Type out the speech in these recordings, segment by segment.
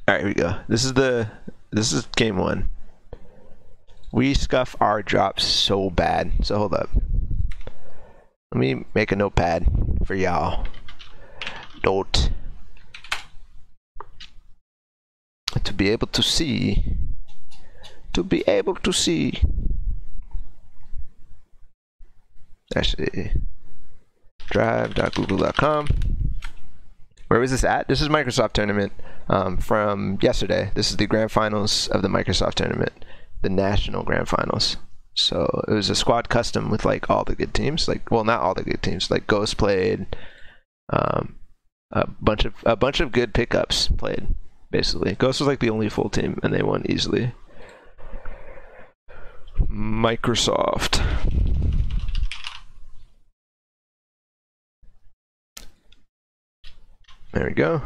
All right, here we go. This is game one. We scuff our drops so bad. So hold up. Let me make a notepad for y'all. Note. To be able to see. To be able to see. Actually, drive.google.com. Where was this at? This is Microsoft tournament from yesterday. This is the grand finals of the Microsoft tournament, the national grand finals. So it was a squad custom with like all the good teams. Like, well, not all the good teams. Like Ghost played, a bunch of good pickups played. Basically, Ghost was like the only full team, and they won easily. Microsoft. There we go.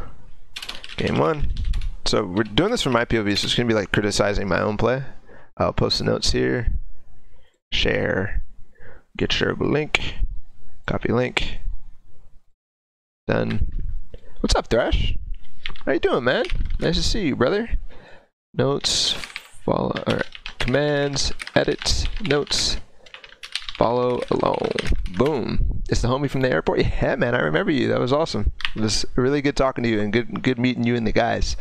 Game one. So we're doing this from my POV, so it's gonna be like criticizing my own play. I'll post the notes here. Share. Get shareable link. Copy link. Done. What's up, Thresh? How you doing, man? Nice to see you, brother. Notes. Follow. Alright. Commands. Edit. Notes. Follow alone. Boom. It's the homie from the airport. Yeah, man, I remember you. That was awesome. It was really good talking to you and good meeting you and the guys.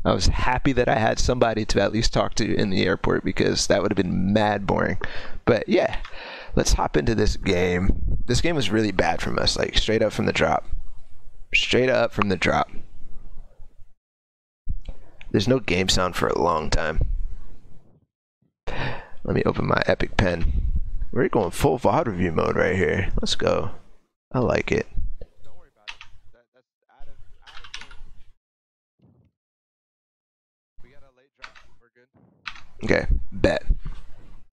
I was happy that I had somebody to at least talk to in the airport because that would have been mad boring. But yeah, let's hop into this game. This game was really bad from us, like straight up from the drop. Straight up from the drop. There's no game sound for a long time. Let me open my Epic Pen. We're going full VOD review mode right here. Let's go. I like it. Don't worry about it. That's out of We got a late drop. We're good. Okay, bet.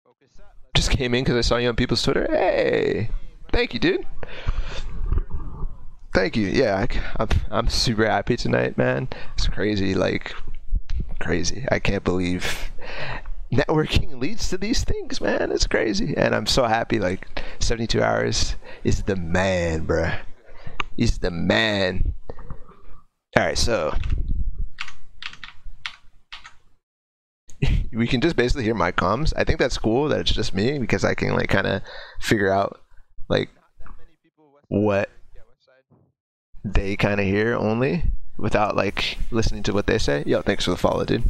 Focus up. Just came in because I saw you on people's Twitter. Hey, thank you, dude. Thank you. Yeah, I'm super happy tonight, man. It's crazy, like crazy. I can't believe networking leads to these things, man. It's crazy, and I'm so happy. Like 72 hours is the man, bruh. He's the man. All right, so we can just basically hear my comms. I think that's cool that it's just me because I can like kind of figure out like what they kind of hear only without like listening to what they say. Yo, thanks for the follow, dude.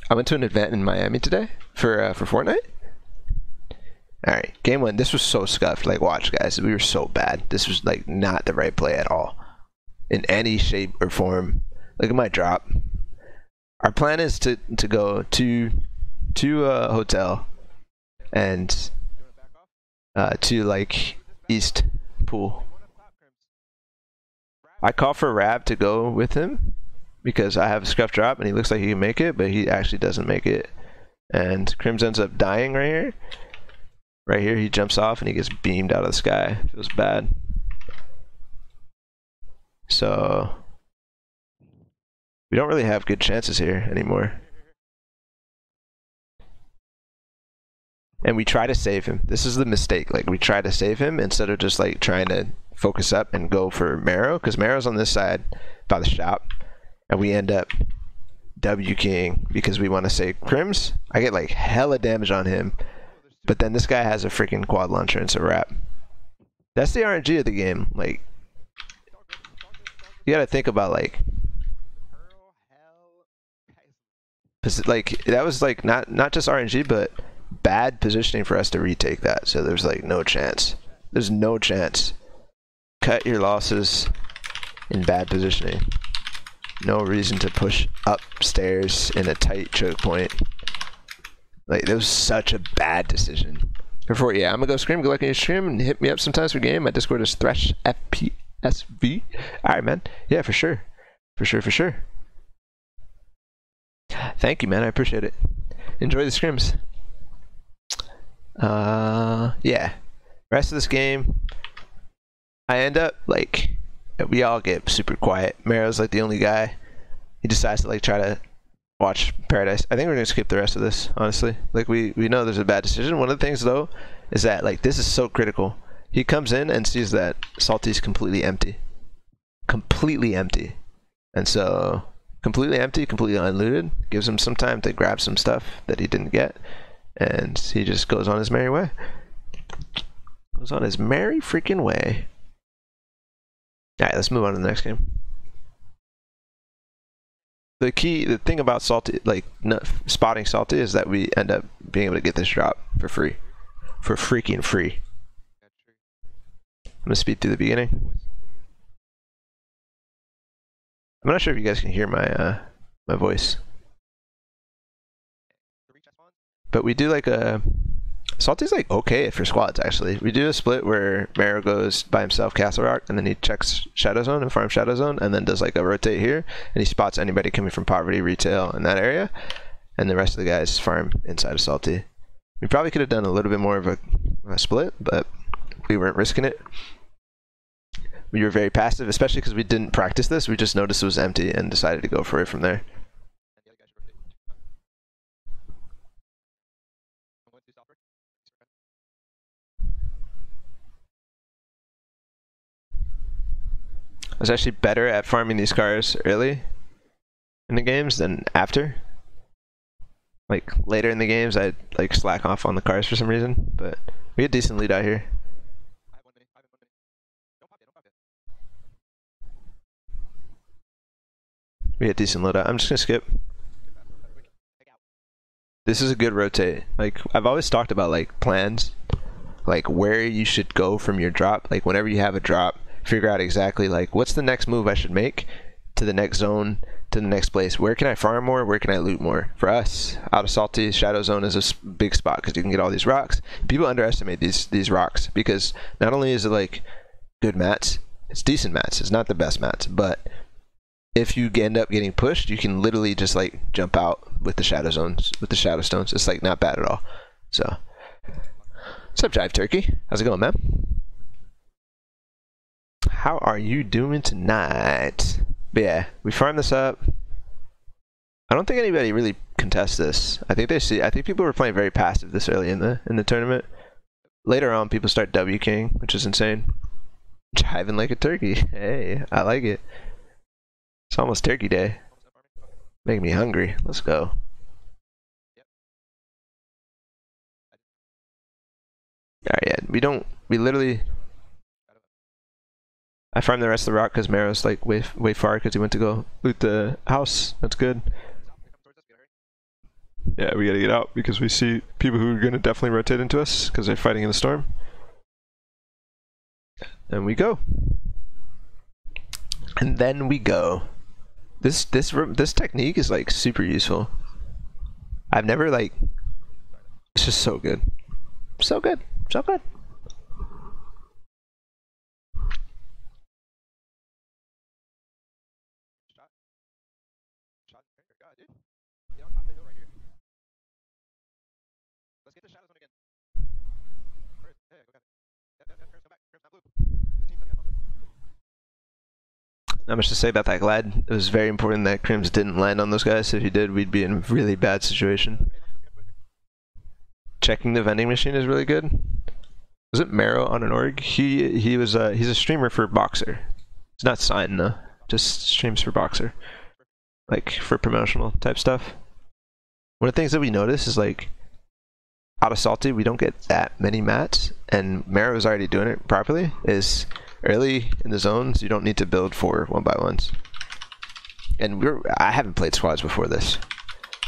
I went to an event in Miami today for Fortnite. All right, game one. This was so scuffed. Like, watch, guys. We were so bad. This was like not the right play at all, in any shape or form. Look at my drop. Our plan is to go to a hotel and to like East Pool. I call for Rab to go with him because I have a scuff drop and he looks like he can make it, but he actually doesn't make it. And Crims ends up dying right here. Right here, he jumps off and he gets beamed out of the sky. Feels bad. So we don't really have good chances here anymore. And we try to save him. This is the mistake. Like, we try to save him instead of just like trying to focus up and go for Marrow, because Marrow's on this side by the shop, and we end up W king because we want to say Crims. I get like hella damage on him, but then this guy has a freaking quad launcher and it's a wrap. That's the RNG of the game. Like, you gotta think about like that was like not just RNG, but bad positioning for us to retake that. So there's like no chance. There's no chance. Cut your losses in bad positioning. No reason to push upstairs in a tight choke point. Like, that was such a bad decision. Therefore, yeah, I'm gonna go scream. Good luck in your stream and hit me up sometimes for game. My Discord is Thresh FPSV. Alright, man. Yeah, for sure. For sure. Thank you, man. I appreciate it. Enjoy the scrims. Yeah. Rest of this game, I end up like, we all get super quiet. Marrow's like the only guy. He decides to like try to watch Paradise. I think we're gonna skip the rest of this, honestly. Like, we know there's a bad decision. One of the things though is that like this is so critical. He comes in and sees that Salty's completely empty. And so completely empty, completely unlooted. Gives him some time to grab some stuff that he didn't get, and he just goes on his merry way. Goes on his merry freaking way. Alright, let's move on to the next game. The thing about Salty, like spotting Salty, is that we end up being able to get this drop for free. For freaking free. I'm gonna speed through the beginning. I'm not sure if you guys can hear my my voice. But we do like a... Salty's like okay for squads, actually. We do a split where Mero goes by himself Castle Rock, and then he checks Shadow Zone and farms Shadow Zone, and then does like a rotate here, and he spots anybody coming from Poverty, Retail, in that area, and the rest of the guys farm inside of Salty. We probably could have done a little bit more of a split, but we weren't risking it. We were very passive, especially because we didn't practice this. We just noticed it was empty and decided to go for it from there. I was actually better at farming these cars early in the games than after. Like later in the games, I'd like slack off on the cars for some reason, but we had decent lead out here. We had decent loadout. I'm just gonna skip. This is a good rotate. Like I've always talked about like plans, like where you should go from your drop. Like whenever you have a drop, figure out exactly like what's the next move I should make to the next zone, to the next place. Where can I farm more? Where can I loot more? For us, out of Salty, Shadow Zone is a big spot because you can get all these rocks. People underestimate these rocks because not only is it like good mats, it's decent mats. It's not the best mats, but if you end up getting pushed, you can literally just like jump out with the Shadow Zones, with the Shadow Stones. It's like not bad at all. So, what's up, Jive Turkey? How's it going, man? How are you doing tonight? But yeah, we farmed this up. I don't think anybody really contests this. I think people were playing very passive this early in the tournament. Later on, people start W King, which is insane. Jiving like a turkey. Hey, I like it. It's almost turkey day. Making me hungry. Let's go. Alright, yeah, we literally... I farmed the rest of the rock because Mero's like way far because he went to go loot the house. That's good. Yeah, we gotta get out because we see people who are gonna definitely rotate into us because they're fighting in the storm. And we go. And then we go. This technique is like super useful. I've never like... It's just so good. So good. So good. Not much to say about that glide. It was very important that Crims didn't land on those guys. If he did, we'd be in a really bad situation. Checking the vending machine is really good. Was it Mero on an org? He's a streamer for Boxer. He's not signed though. Just streams for Boxer. Like for promotional type stuff. One of the things that we notice is like out of Salty we don't get that many mats, and Mero is already doing it properly. Is early in the zones, you don't need to build for 1x1s. And I haven't played squads before this.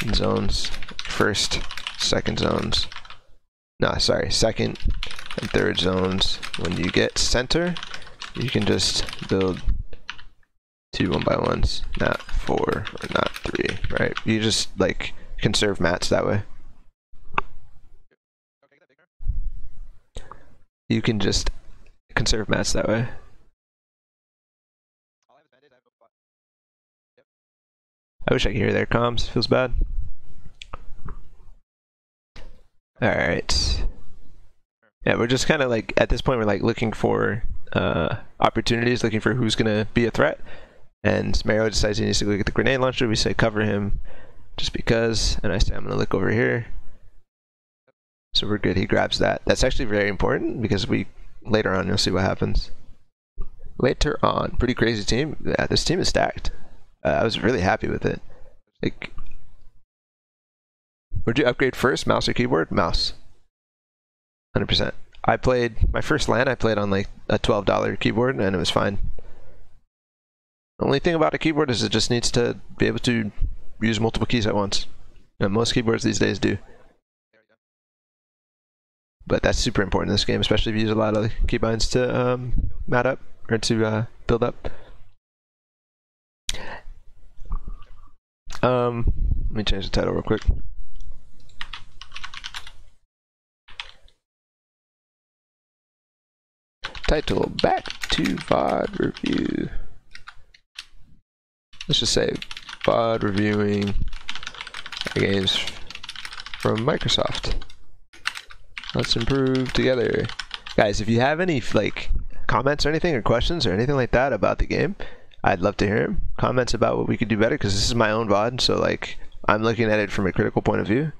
In zones, first, second zones. No, sorry, second and third zones. When you get center, you can just build 2 1x1s, not 4 or not 3, right? You just like conserve mats that way. You can just conserve mats that way. I wish I could hear their comms. Feels bad. Alright. Yeah, we're just kind of like, at this point, we're like looking for opportunities, looking for who's going to be a threat. And Mero decides he needs to go get the grenade launcher. We say cover him just because. And I say I'm going to look over here. So we're good. He grabs that. That's actually very important because later on you'll see what happens. Later on. Pretty crazy team. Yeah, this team is stacked. I was really happy with it. Like, would you upgrade first, mouse or keyboard? Mouse. 100%. I played my first LAN. I played on like a $12 keyboard, and it was fine. The only thing about a keyboard is it just needs to be able to use multiple keys at once. And most keyboards these days do. But that's super important in this game, especially if you use a lot of keybinds to mat up or to build up. Let me change the title real quick. Title, back to VOD review. Let's just say VOD reviewing games from Microsoft. Let's improve together. Guys, if you have any like comments or anything or questions or anything like that about the game, I'd love to hear them. Comments about what we could do better, because this is my own VOD, so like I'm looking at it from a critical point of view.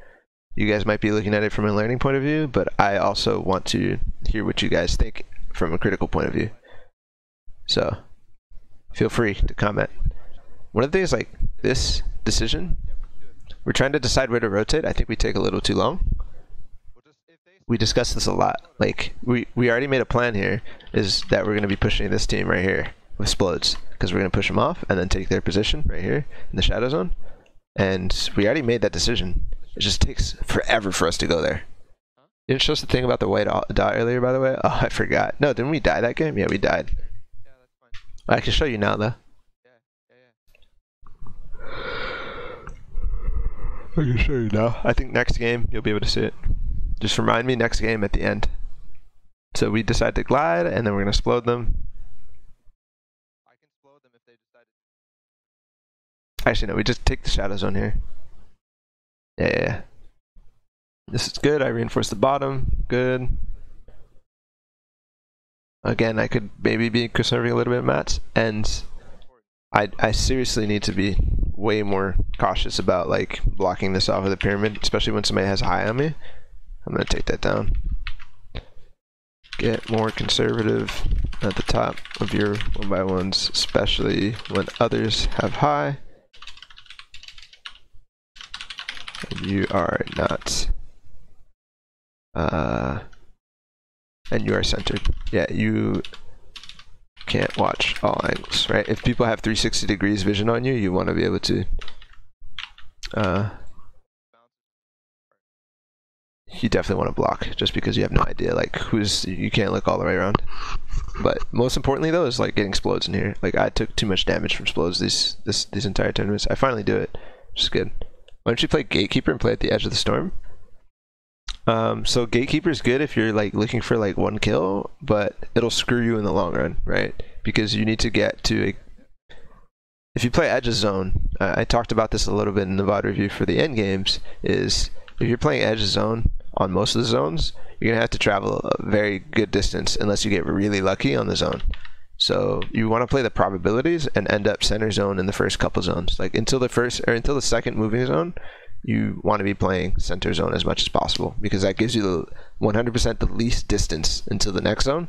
You guys might be looking at it from a learning point of view, but I also want to hear what you guys think from a critical point of view. So feel free to comment. One of the things, like this decision, we're trying to decide where to rotate. I think we take a little too long. We discussed this a lot. Like we already made a plan here, is that we're going to be pushing this team right here with Splodes, because we're going to push them off and then take their position right here in the shadow zone. And we already made that decision. It just takes forever for us to go there. You didn't show us the thing about the white dot earlier, by the way? Oh, I forgot. No, didn't we die that game? Yeah, we died. Yeah, that's fine. I can show you now, though. I can show you now. I think next game, you'll be able to see it. Just remind me next game at the end. So we decide to glide, and then we're going to explode them. I can explode them if they decide to. Actually, no, we just take the shadow zone here. Yeah. This is good. I reinforce the bottom. Good. Again, I could maybe be conserving a little bit of mats, and I seriously need to be way more cautious about like blocking this off of the pyramid, especially when somebody has high on me. I'm gonna take that down. Get more conservative at the top of your 1x1s, especially when others have high and you are not. And you are centered. Yeah, you can't watch all angles, right? If people have 360 degrees vision on you, you want to be able to you definitely want to block, just because you have no idea like you can't look all the way around. But most importantly though is like getting explodes in here. Like I took too much damage from explodes these entire tournaments. I finally do it, which is good. Why don't you play Gatekeeper and play at the edge of the storm? So Gatekeeper is good if you're like looking for like one kill, but it'll screw you in the long run, right? Because you need to get to if you play edge of zone, I talked about this a little bit in the VOD review for the end games, is if you're playing edge of zone on most of the zones, you're gonna have to travel a very good distance unless you get really lucky on the zone. So you want to play the probabilities and end up center zone in the first couple zones. Like until the second moving zone, you want to be playing center zone as much as possible, because that gives you the 100% the least distance until the next zone.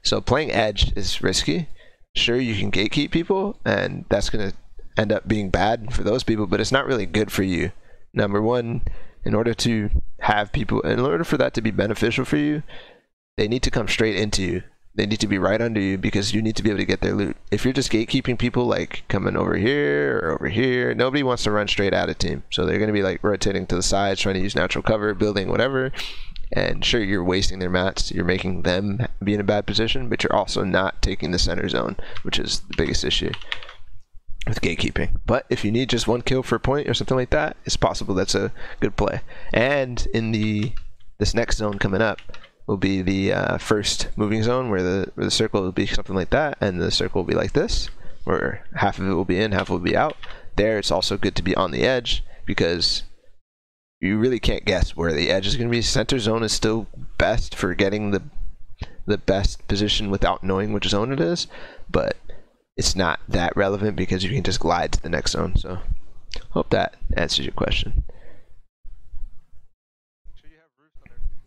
So playing edge is risky. Sure, you can gatekeep people, and that's going to end up being bad for those people, but it's not really good for you. Number one, in order for that to be beneficial for you, they need to come straight into you. They need to be right under you, because you need to be able to get their loot. If you're just gatekeeping people, like coming over here or over here, nobody wants to run straight at a team. So they're going to be like rotating to the sides, trying to use natural cover, building whatever. And sure, you're wasting their mats. You're making them be in a bad position, but you're also not taking the center zone, which is the biggest issue with gatekeeping. But if you need just one kill for a point or something like that, it's possible that's a good play. And in this next zone coming up will be the first moving zone, where the circle will be something like that, and the circle will be like this, where half of it will be in, half will be out. There, it's also good to be on the edge, because you really can't guess where the edge is going to be. Center zone is still best for getting the best position without knowing which zone it is, but it's not that relevant because you can just glide to the next zone. So hope that answers your question.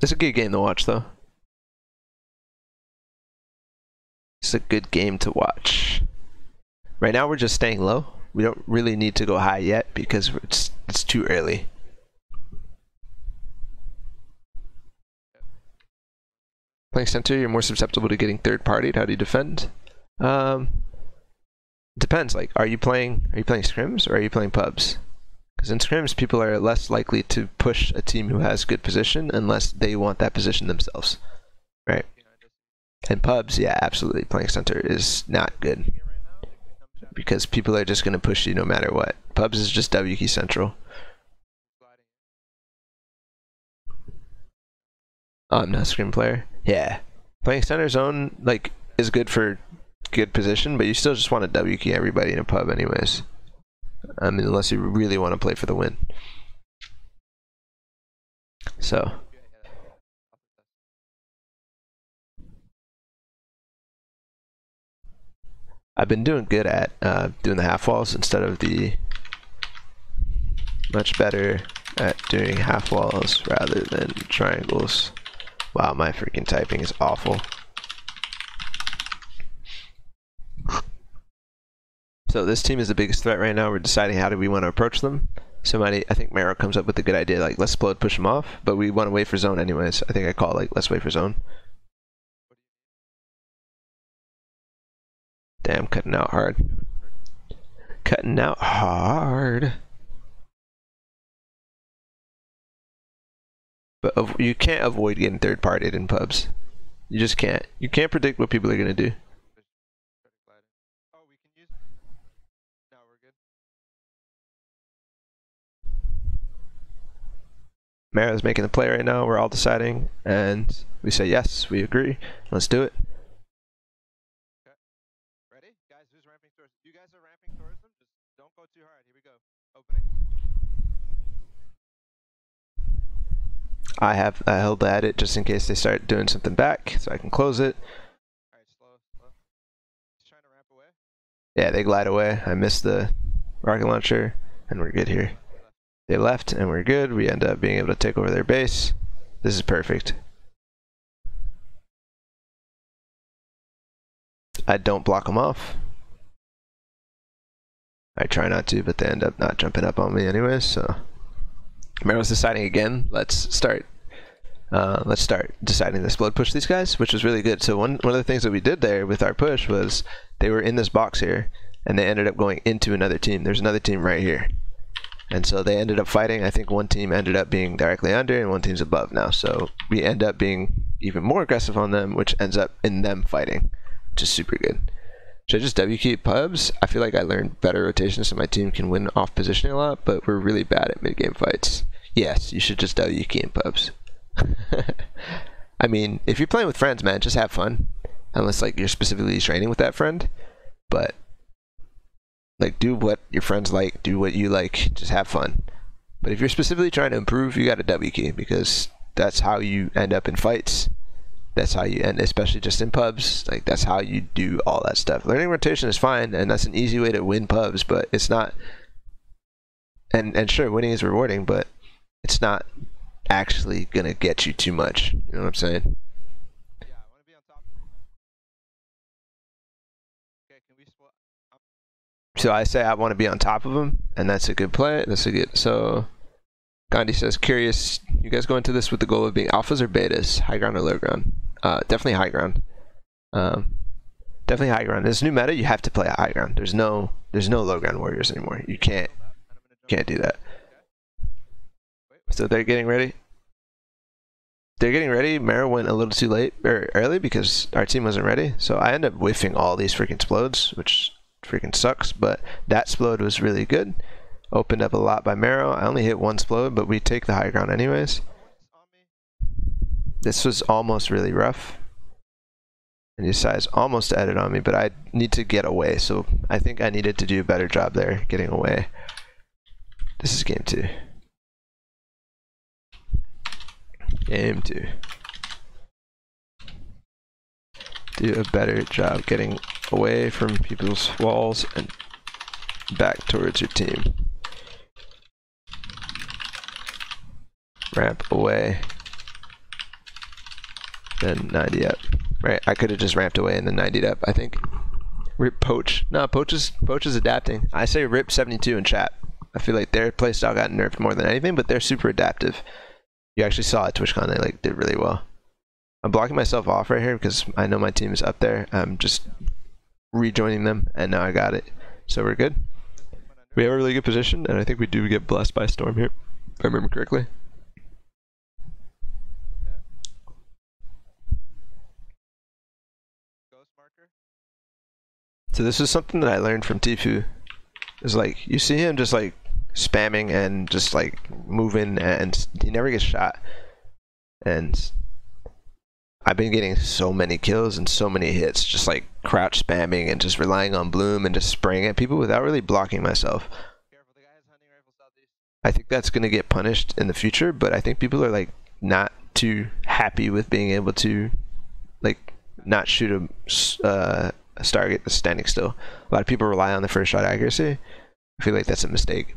It's a good game to watch, though. It's a good game to watch. Right now we're just staying low. we don't really need to go high yet because it's too early. Playing center, you're more susceptible to getting third-partied. How do you defend? Depends. Like, are you playing scrims or are you playing pubs? Because in scrims, people are less likely to push a team who has good position unless they want that position themselves, right? And pubs, yeah, absolutely. Playing center is not good because people are just going to push you no matter what. Pubs is just W key central. Oh, I'm not a scrim player. Yeah, playing center zone like is good for good position, but you still just want to W key everybody in a pub anyways. I mean, unless you really want to play for the win. So I've been doing good at doing the half walls instead of the much better at doing half walls rather than triangles. Wow, my freaking typing is awful. So this team is the biggest threat right now. We're deciding how do we want to approach them. I think Mero comes up with a good idea, like let's explode, push them off, but we want to wait for zone anyways. I think I call it like let's wait for zone. Damn, cutting out hard. Cutting out hard. But you can't avoid getting third-partied in pubs. You just can't. You can't predict what people are gonna do. Oh, we can use. No, we're good. Mara's making the play right now. We're all deciding, and we say yes, we agree. Let's do it. Okay. Ready, guys? Who's ramping towards? You guys are ramping towards them. Just don't go too hard. Here we go. Opening. I held at it just in case they start doing something back, so I can close it. All right, slow, slow. He's trying to ramp away. Yeah, they glide away. I missed the rocket launcher, and we're good here. They left, and we're good. We end up being able to take over their base. This is perfect. I don't block them off. I try not to, but they end up not jumping up on me anyways, so. Mero's deciding again. Let's start deciding to explode push these guys, which was really good. So one of the things that we did there with our push was they were in this box here, and they ended up going into another team. There's another team right here. And so they ended up fighting. I think one team ended up being directly under and one team's above now. So we end up being even more aggressive on them, which ends up in them fighting, which is super good. Should I just W key pubs? I feel like I learned better rotations so my team can win off positioning a lot, but we're really bad at mid-game fights. Yes, you should just W key in pubs. I mean, if you're playing with friends, man, just have fun. Unless like you're specifically training with that friend. But like do what your friends like, do what you like, just have fun. But if you're specifically trying to improve, you got a W key because that's how you end up in fights. That's how you end, especially just in pubs. Like that's how you do all that stuff. Learning rotation is fine, and that's an easy way to win pubs, but it's not. And sure, winning is rewarding, but it's not actually gonna get you too much. You know what I'm saying? Yeah, I want to be on top. Okay, can we split? So I say I want to be on top of them, and that's a good play. That's a good. So Gandhi says, curious, you guys go into this with the goal of being alphas or betas, high ground or low ground? Definitely high ground. Definitely high ground. This new meta, you have to play at high ground. There's no low ground warriors anymore. You can't do that. So they're getting ready. They're getting ready. Mero went a little too late or early because our team wasn't ready. So I end up whiffing all these freaking explodes, which freaking sucks. But that explode was really good. Opened up a lot by Mero. I only hit one explode, but we take the high ground anyways. This was almost really rough. And he decides almost to edit on me, but I need to get away. So I think I needed to do a better job there, getting away. This is game 2. Game 2. Do a better job getting away from people's walls and back towards your team. Ramp away. Then 90 up. Right, I could have just ramped away and then 90'd up. I think Rip Poach. No, Poach is adapting. I say Rip 72 in chat. I feel like their playstyle got nerfed more than anything, but they're super adaptive. You actually saw at TwitchCon they like did really well. I'm blocking myself off right here because I know my team is up there. I'm just rejoining them, and now I got it. So we're good. We have a really good position, and I think we do get blessed by Storm here, if I remember correctly. So this is something that I learned from Tfue. Is like, you see him just like spamming and just like moving, and he never gets shot. And I've been getting so many kills and so many hits, just like crouch spamming and just relying on Bloom and just spraying at people without really blocking myself. I think that's going to get punished in the future, but I think people are like not too happy with being able to like not shoot a target that's standing still. A lot of people rely on the first shot accuracy. I feel like that's a mistake.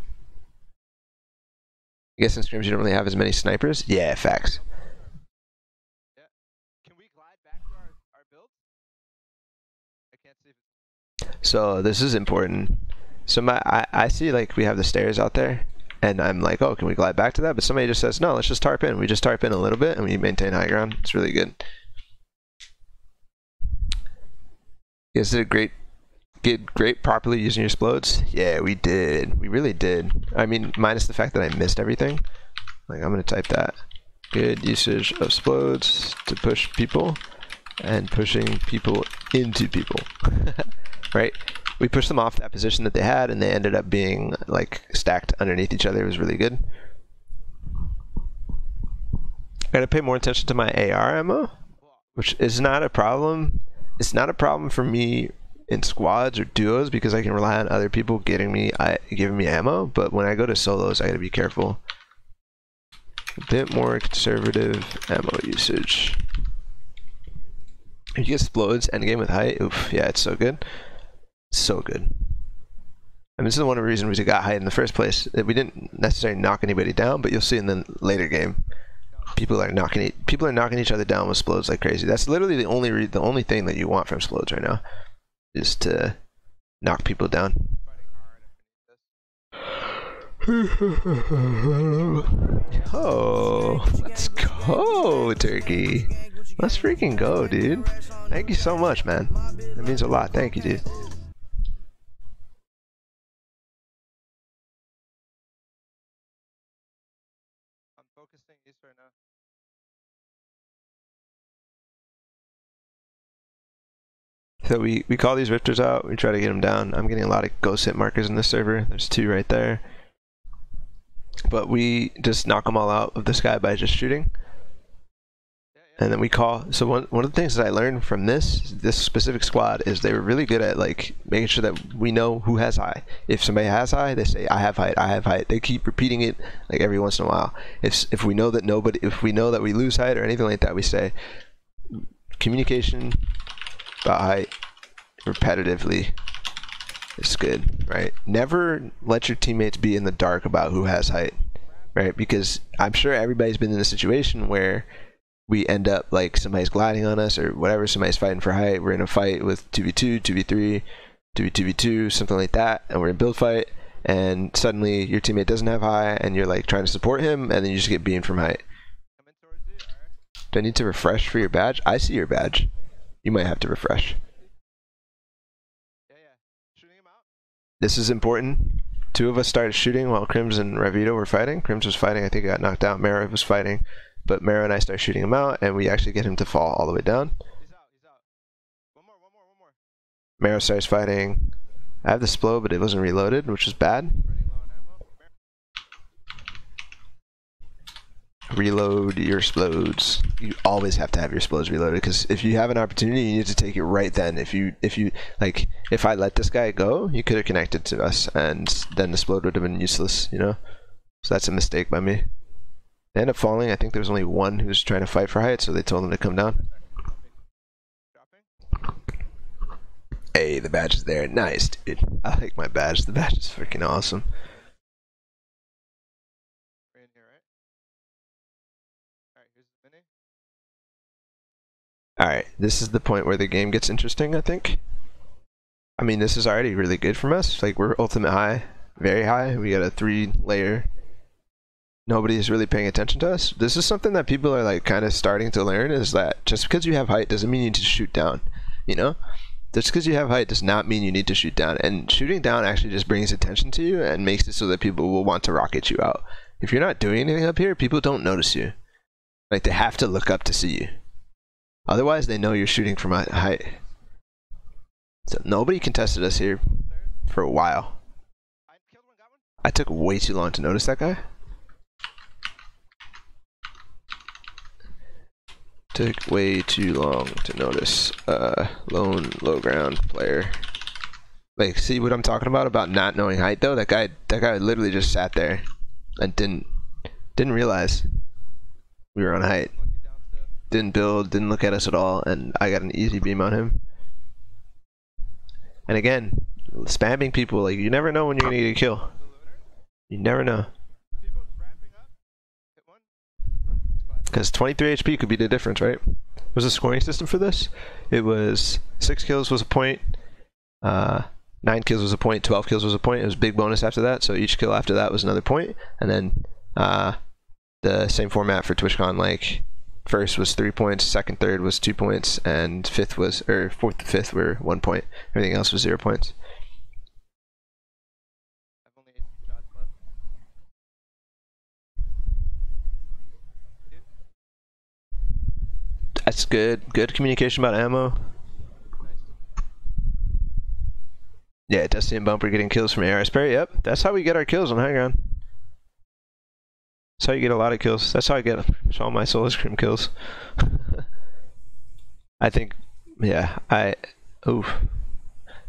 I guess in scrims you don't really have as many snipers. Yeah, facts. Yeah. Can we glide back to our build? I can't see if So this is important. So I see like we have the stairs out there, and I'm like, oh, can we glide back to that? But somebody just says, no, let's just tarp in. We just tarp in a little bit and we maintain high ground. It's really good. You guys did great properly using your explodes. Yeah, we did. We really did. I mean, minus the fact that I missed everything. Like, I'm gonna type that. Good usage of explodes to push people and pushing people into people. Right? We pushed them off that position that they had, and they ended up being like stacked underneath each other. It was really good. I gotta pay more attention to my AR ammo, which is not a problem. It's not a problem for me in squads or duos because I can rely on other people giving me ammo. But when I go to solos, I gotta be careful. A bit more conservative ammo usage. If you get explodes endgame with height, oof, yeah, it's so good. So good. I mean, this is one of the reasons we got height in the first place. We didn't necessarily knock anybody down, but you'll see in the later game, people are knocking each other down with explodes like crazy. That's literally the only thing that you want from explodes right now, is to knock people down. Oh, let's go, Turkey. Let's freaking go, dude. Thank you so much, man. That means a lot. Thank you, dude. I'm focusing east right now. So we call these rifters out. We try to get them down. I'm getting a lot of ghost hit markers in this server. There's 2 right there. But we just knock them all out of the sky by just shooting. And then we call. So one of the things that I learned from this specific squad is they were really good at like making sure that we know who has high. If somebody has high, they say I have height, I have height. They keep repeating it like every once in a while. If we know that we lose height or anything like that, we say communication about height repetitively is good, right? Never let your teammates be in the dark about who has height, right? Because I'm sure everybody's been in a situation where we end up like somebody's gliding on us or whatever, somebody's fighting for height, we're in a fight with 2v2, 2v3, 2v2v2, something like that, and we're in build fight, and suddenly your teammate doesn't have high and you're like trying to support him, and then you just get beamed from height. Do I need to refresh for your badge? I see your badge. You might have to refresh. Yeah. Shooting him out. This is important. 2 of us started shooting while Crims and Revito were fighting. Crims was fighting, I think he got knocked out. Mara was fighting. But Mara and I start shooting him out, and we actually get him to fall all the way down. He's out. One more. Mara starts fighting. I have the Splo, but it wasn't reloaded, which is bad. Running low on ammo. Reload your explodes. You always have to have your explodes reloaded, because if you have an opportunity, you need to take it right then. If I let this guy go, you could have connected to us, and then the explode would have been useless, you know? So that's a mistake by me. They ended up falling. I think there was only one who was trying to fight for height, so they told him to come down. Hey, the badge is there. Nice, dude. I like my badge. The badge is freaking awesome. We're in here, right? Alright, here's the mini. Alright, this is the point where the game gets interesting, I think. I mean, this is already really good from us. Like, we're ultimate high, very high. We got a 3-layer. Nobody's really paying attention to us. This is something that people are like kind of starting to learn, is that just because you have height doesn't mean you need to shoot down, you know? Just because you have height does not mean you need to shoot down. And shooting down actually just brings attention to you and makes it so that people will want to rocket you out. If you're not doing anything up here, people don't notice you. Like, they have to look up to see you. Otherwise, they know you're shooting from height. So nobody contested us here for a while. I took way too long to notice that guy. Took way too long to notice lone low ground player. Like, see what I'm talking about not knowing height though? That guy literally just sat there and didn't realize we were on height. Didn't build, didn't look at us at all, and I got an easy beam on him. And again, spamming people, like, you never know when you're gonna get a kill. You never know. Because 23 HP could be the difference, right? Was a scoring system for this? It was 6 kills was a point, 9 kills was a point, 12 kills was a point. It was a big bonus after that, so each kill after that was another point. And then the same format for TwitchCon, like first was 3 points, second, third was 2 points, and fourth to fifth were 1 point. Everything else was 0 points. That's good. Good communication about ammo. Yeah, Dusty and Bumper getting kills from AR spray. Yep, that's how we get our kills on high ground. That's how you get a lot of kills. That's how I get all my solo scrim kills. I think, yeah, oof,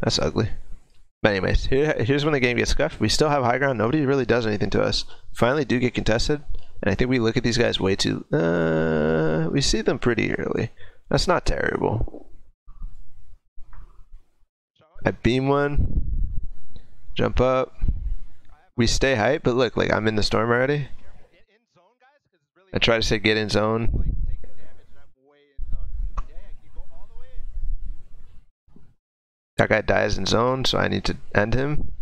that's ugly. But anyways, here's when the game gets scuffed. We still have high ground. Nobody really does anything to us. Finally do get contested. And I think we look at these guys way too... we see them pretty early. That's not terrible. I beam one. Jump up. We stay hype, but look, like, I'm in the storm already. I try to say get in zone. That guy dies in zone, so I need to end him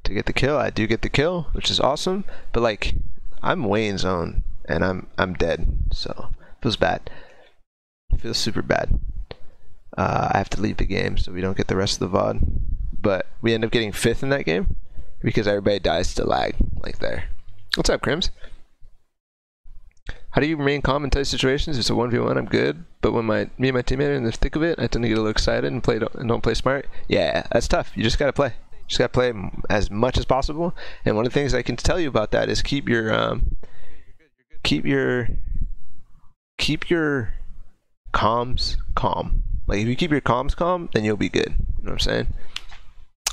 to get the kill. I do get the kill, which is awesome. But, like... I'm way in zone and I'm dead, so it feels bad. It feels super bad. I have to leave the game so we don't get the rest of the VOD. But we end up getting 5th in that game because everybody dies to lag, like there. What's up, Crims? How do you remain calm in tight situations? It's a 1v1, I'm good. But when me and my teammate are in the thick of it, I tend to get a little excited and don't play smart. Yeah, that's tough. You just gotta play. Just gotta play as much as possible, and one of the things I can tell you about that is keep your comms calm. Like, if you keep your comms calm, then you'll be good. You know what I'm saying?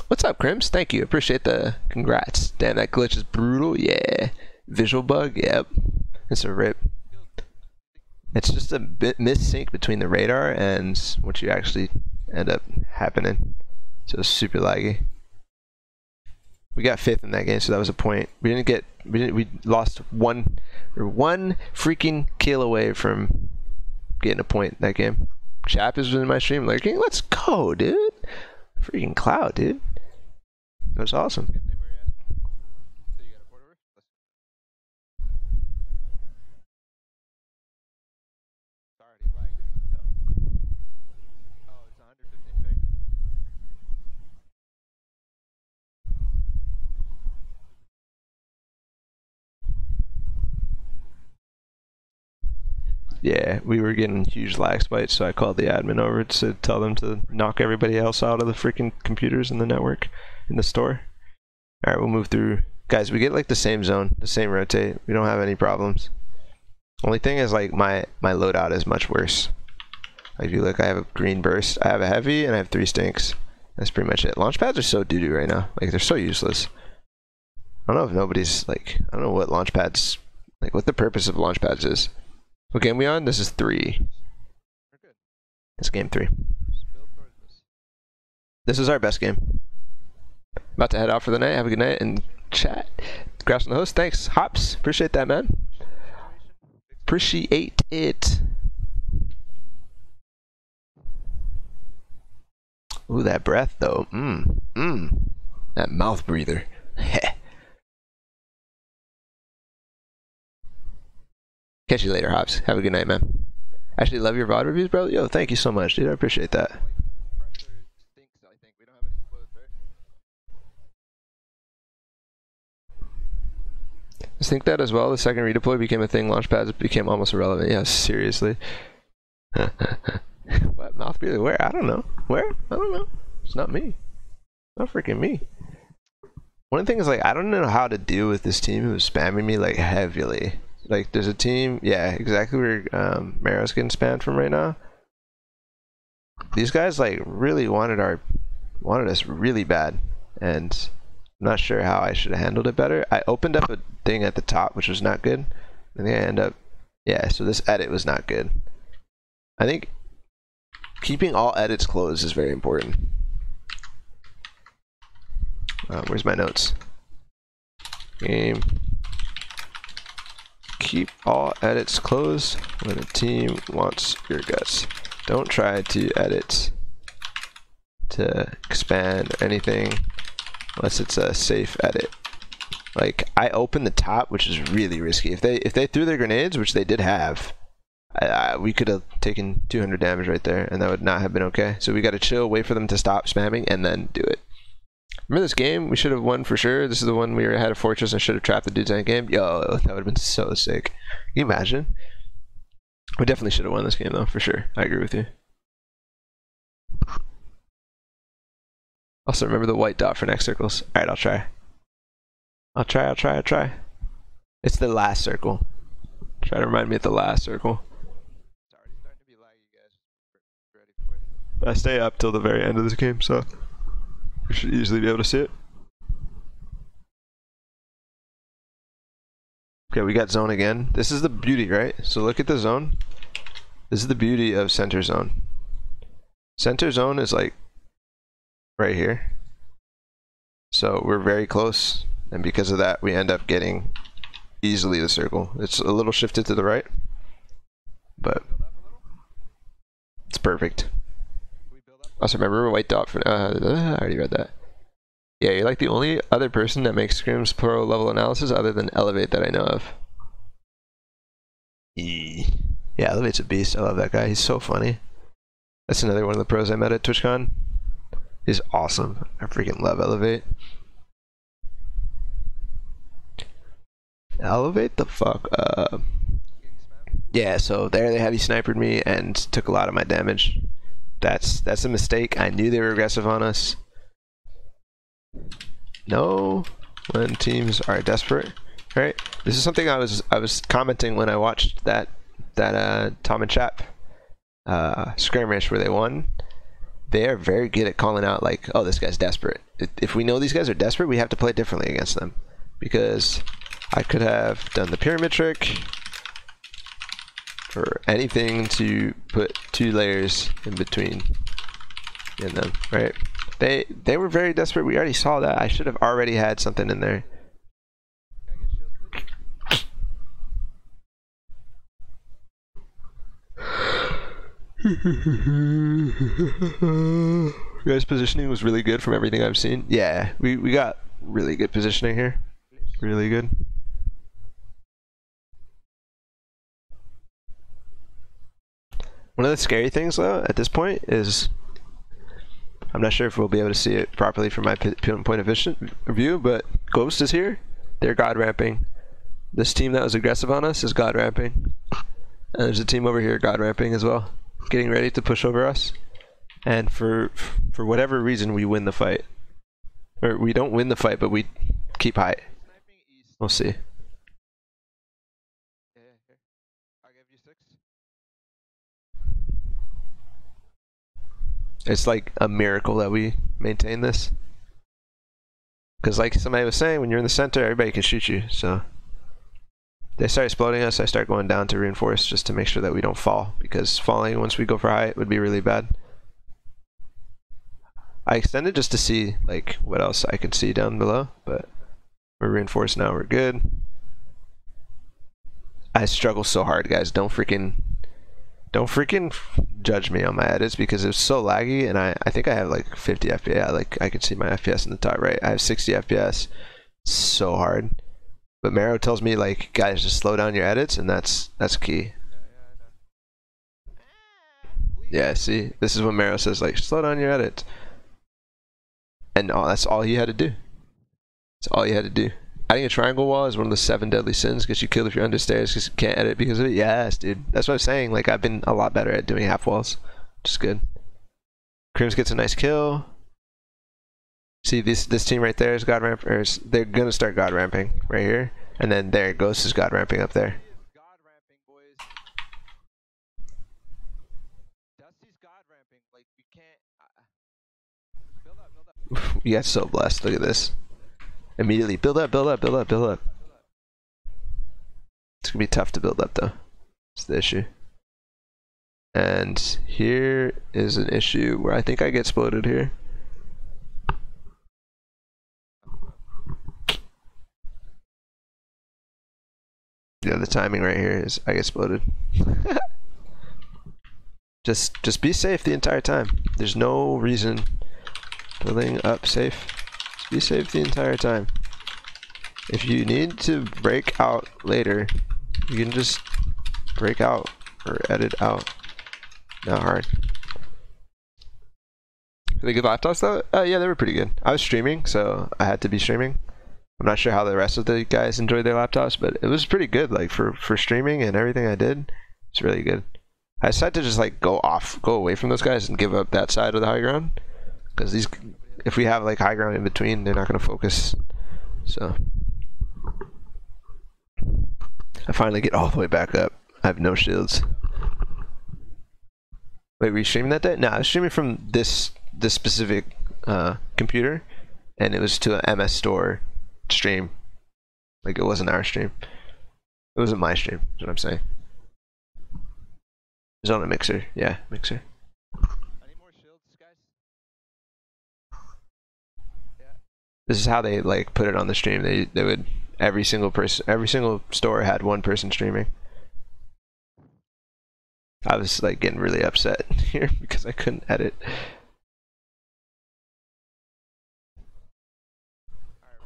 What's up, Crims? Thank you. Appreciate the congrats. Damn, that glitch is brutal. Yeah, visual bug. Yep, it's a rip. It's just a bit missync between the radar and what you actually end up happening. So it's super laggy. We got 5th in that game, so that was a point. We lost one freaking kill away from getting a point in that game. Chap is in my stream lurking. Let's go, dude. Freaking Cloud, dude. That was awesome. Yeah, we were getting huge lag spikes, so I called the admin over to tell them to knock everybody else out of the freaking computers in the network, in the store. Alright, we'll move through. Guys, we get like the same zone, the same rotate. We don't have any problems. Only thing is, like, my loadout is much worse. Like, if you look, I have a green burst, I have a heavy, and I have 3 stinks. That's pretty much it. Launch pads are so doo-doo right now. Like, they're so useless. I don't know if nobody's, like, I don't know what launch pads, like, what the purpose of launch pads is. What game we on? This is 3. It's game 3. This is our best game. About to head out for the night. Have a good night and chat. Congrats on the host. Thanks, Hops. Appreciate that, man. Appreciate it. Ooh, that breath though. That mouth breather. Catch you later, Hops. Have a good night, man. Actually, love your VOD reviews, bro. Yo, thank you so much, dude. I appreciate that. Pressure stinks, I think. We don't have any clothes, right? I think that as well. The second redeploy became a thing. Launchpads became almost irrelevant. Yeah, seriously. What mouth breather? Where? I don't know. Where? I don't know. It's not me. Not freaking me. One of the things, like, I don't know how to deal with this team who's spamming me like heavily. Like, there's a team, yeah, exactly where Marrow's getting spammed from right now. These guys like really wanted us really bad, and I'm not sure how I should have handled it better. I opened up a thing at the top, which was not good. I think I end up, yeah. So this edit was not good. I think keeping all edits closed is very important. Where's my notes? Game. Keep all edits closed when a team wants your guts. Don't try to edit to expand or anything unless it's a safe edit. Like, I opened the top, which is really risky. If they threw their grenades, which they did have, we could have taken 200 damage right there, and that would not have been okay. So we got to chill, wait for them to stop spamming, and then do it. Remember this game? We should have won for sure. This is the one we had a fortress and should have trapped the dudes in Endgame. Yo, that would have been so sick. Can you imagine? We definitely should have won this game though, for sure. I agree with you. Also, remember the white dot for next circles. Alright, I'll try. I'll try. It's the last circle. Try to remind me at the last circle. It's already starting to be laggy, guys. We're ready for it. I stay up till the very end of this game, so we should easily be able to see it. Okay, we got zone again. This is the beauty, right? So look at the zone. This is the beauty of center zone. Center zone is like right here. So we're very close, and because of that, we end up getting easily the circle. It's a little shifted to the right, but it's perfect. Also, remember white dot for. I already read that. Yeah, you're like the only other person that makes scrims pro level analysis other than Elevate that I know of. Yeah, Elevate's a beast. I love that guy. He's so funny. That's another one of the pros I met at TwitchCon. He's awesome. I freaking love Elevate. Elevate the fuck up. Yeah, so there they heavy sniped me and took a lot of my damage. That's a mistake. I knew they were aggressive on us. No, when teams are desperate, right? This is something I was commenting when I watched that Tom and Chap skirmish where they won. They are very good at calling out like, oh, this guy's desperate. If we know these guys are desperate, we have to play differently against them, because I could have done the pyramid trick or anything to put 2 layers in between in them, right? They were very desperate. We already saw that. I should have already had something in there. Guys, positioning was really good from everything I've seen. Yeah, we got really good positioning here. Really good. One of the scary things though at this point is I'm not sure if we'll be able to see it properly from my point of view, but Ghost is here. They're god ramping. This team that was aggressive on us is god ramping. And there's a team over here god ramping as well, getting ready to push over us. And for whatever reason, we win the fight. Or we don't win the fight, but we keep high. We'll see. I'll give you 6. It's like a miracle that we maintain this. Because like somebody was saying, when you're in the center, everybody can shoot you. So they start exploding us, I start going down to reinforce just to make sure that we don't fall. Because falling once we go for height would be really bad. I extended just to see like what else I could see down below, but we're reinforced now, we're good. I struggle so hard, guys. Don't Don't freaking judge me on my edits because it was so laggy, and I think I have like 50 FPS. Yeah, like I could see my FPS in the top right. I have 60 FPS. It's so hard. But Mero tells me like, guys, just slow down your edits, and that's key. Yeah, see, this is what Mero says, like, slow down your edits, and that's all he had to do. That's all he had to do. Adding a triangle wall is one of the 7 deadly sins. Gets you killed if you're understairs because you can't edit because of it. Yes, dude. That's what I'm saying. Like, I've been a lot better at doing half walls, which is good. Scrims gets a nice kill. See, this team right there is god ramp, or they're gonna start god ramping right here, and then there Ghost is god ramping up there. God ramping, boys. Dusty's God ramping. Like, we can't. Build up, build up. You got so blessed. Look at this. Immediately build up, build up, build up, build up. It's gonna be tough to build up though. It's the issue. And here is an issue where I think I get exploded here. Yeah, the timing right here is I get exploded. just be safe the entire time. There's no reason. Building up safe. Just be safe the entire time. If you need to break out later, you can just break out or edit out. Not hard. Were they good laptops though? Yeah, they were pretty good. I was streaming, so I had to be streaming. I'm not sure how the rest of the guys enjoyed their laptops, but it was pretty good. Like for streaming and everything I did, it's really good. I decided to just like go away from those guys and give up that side of the high ground, because these, if we have like high ground in between, they're not gonna focus. So I finally get all the way back up. I have no shields. Wait, were you streaming that day? No, I was streaming from this specific computer, and it was to an MS Store stream. Like, it wasn't our stream. It wasn't my stream, is what I'm saying. It was on a mixer. Yeah, mixer. I need more shields, guys. Yeah. This is how they like put it on the stream. They would, every single store had one person streaming. I was like getting really upset here because I couldn't edit.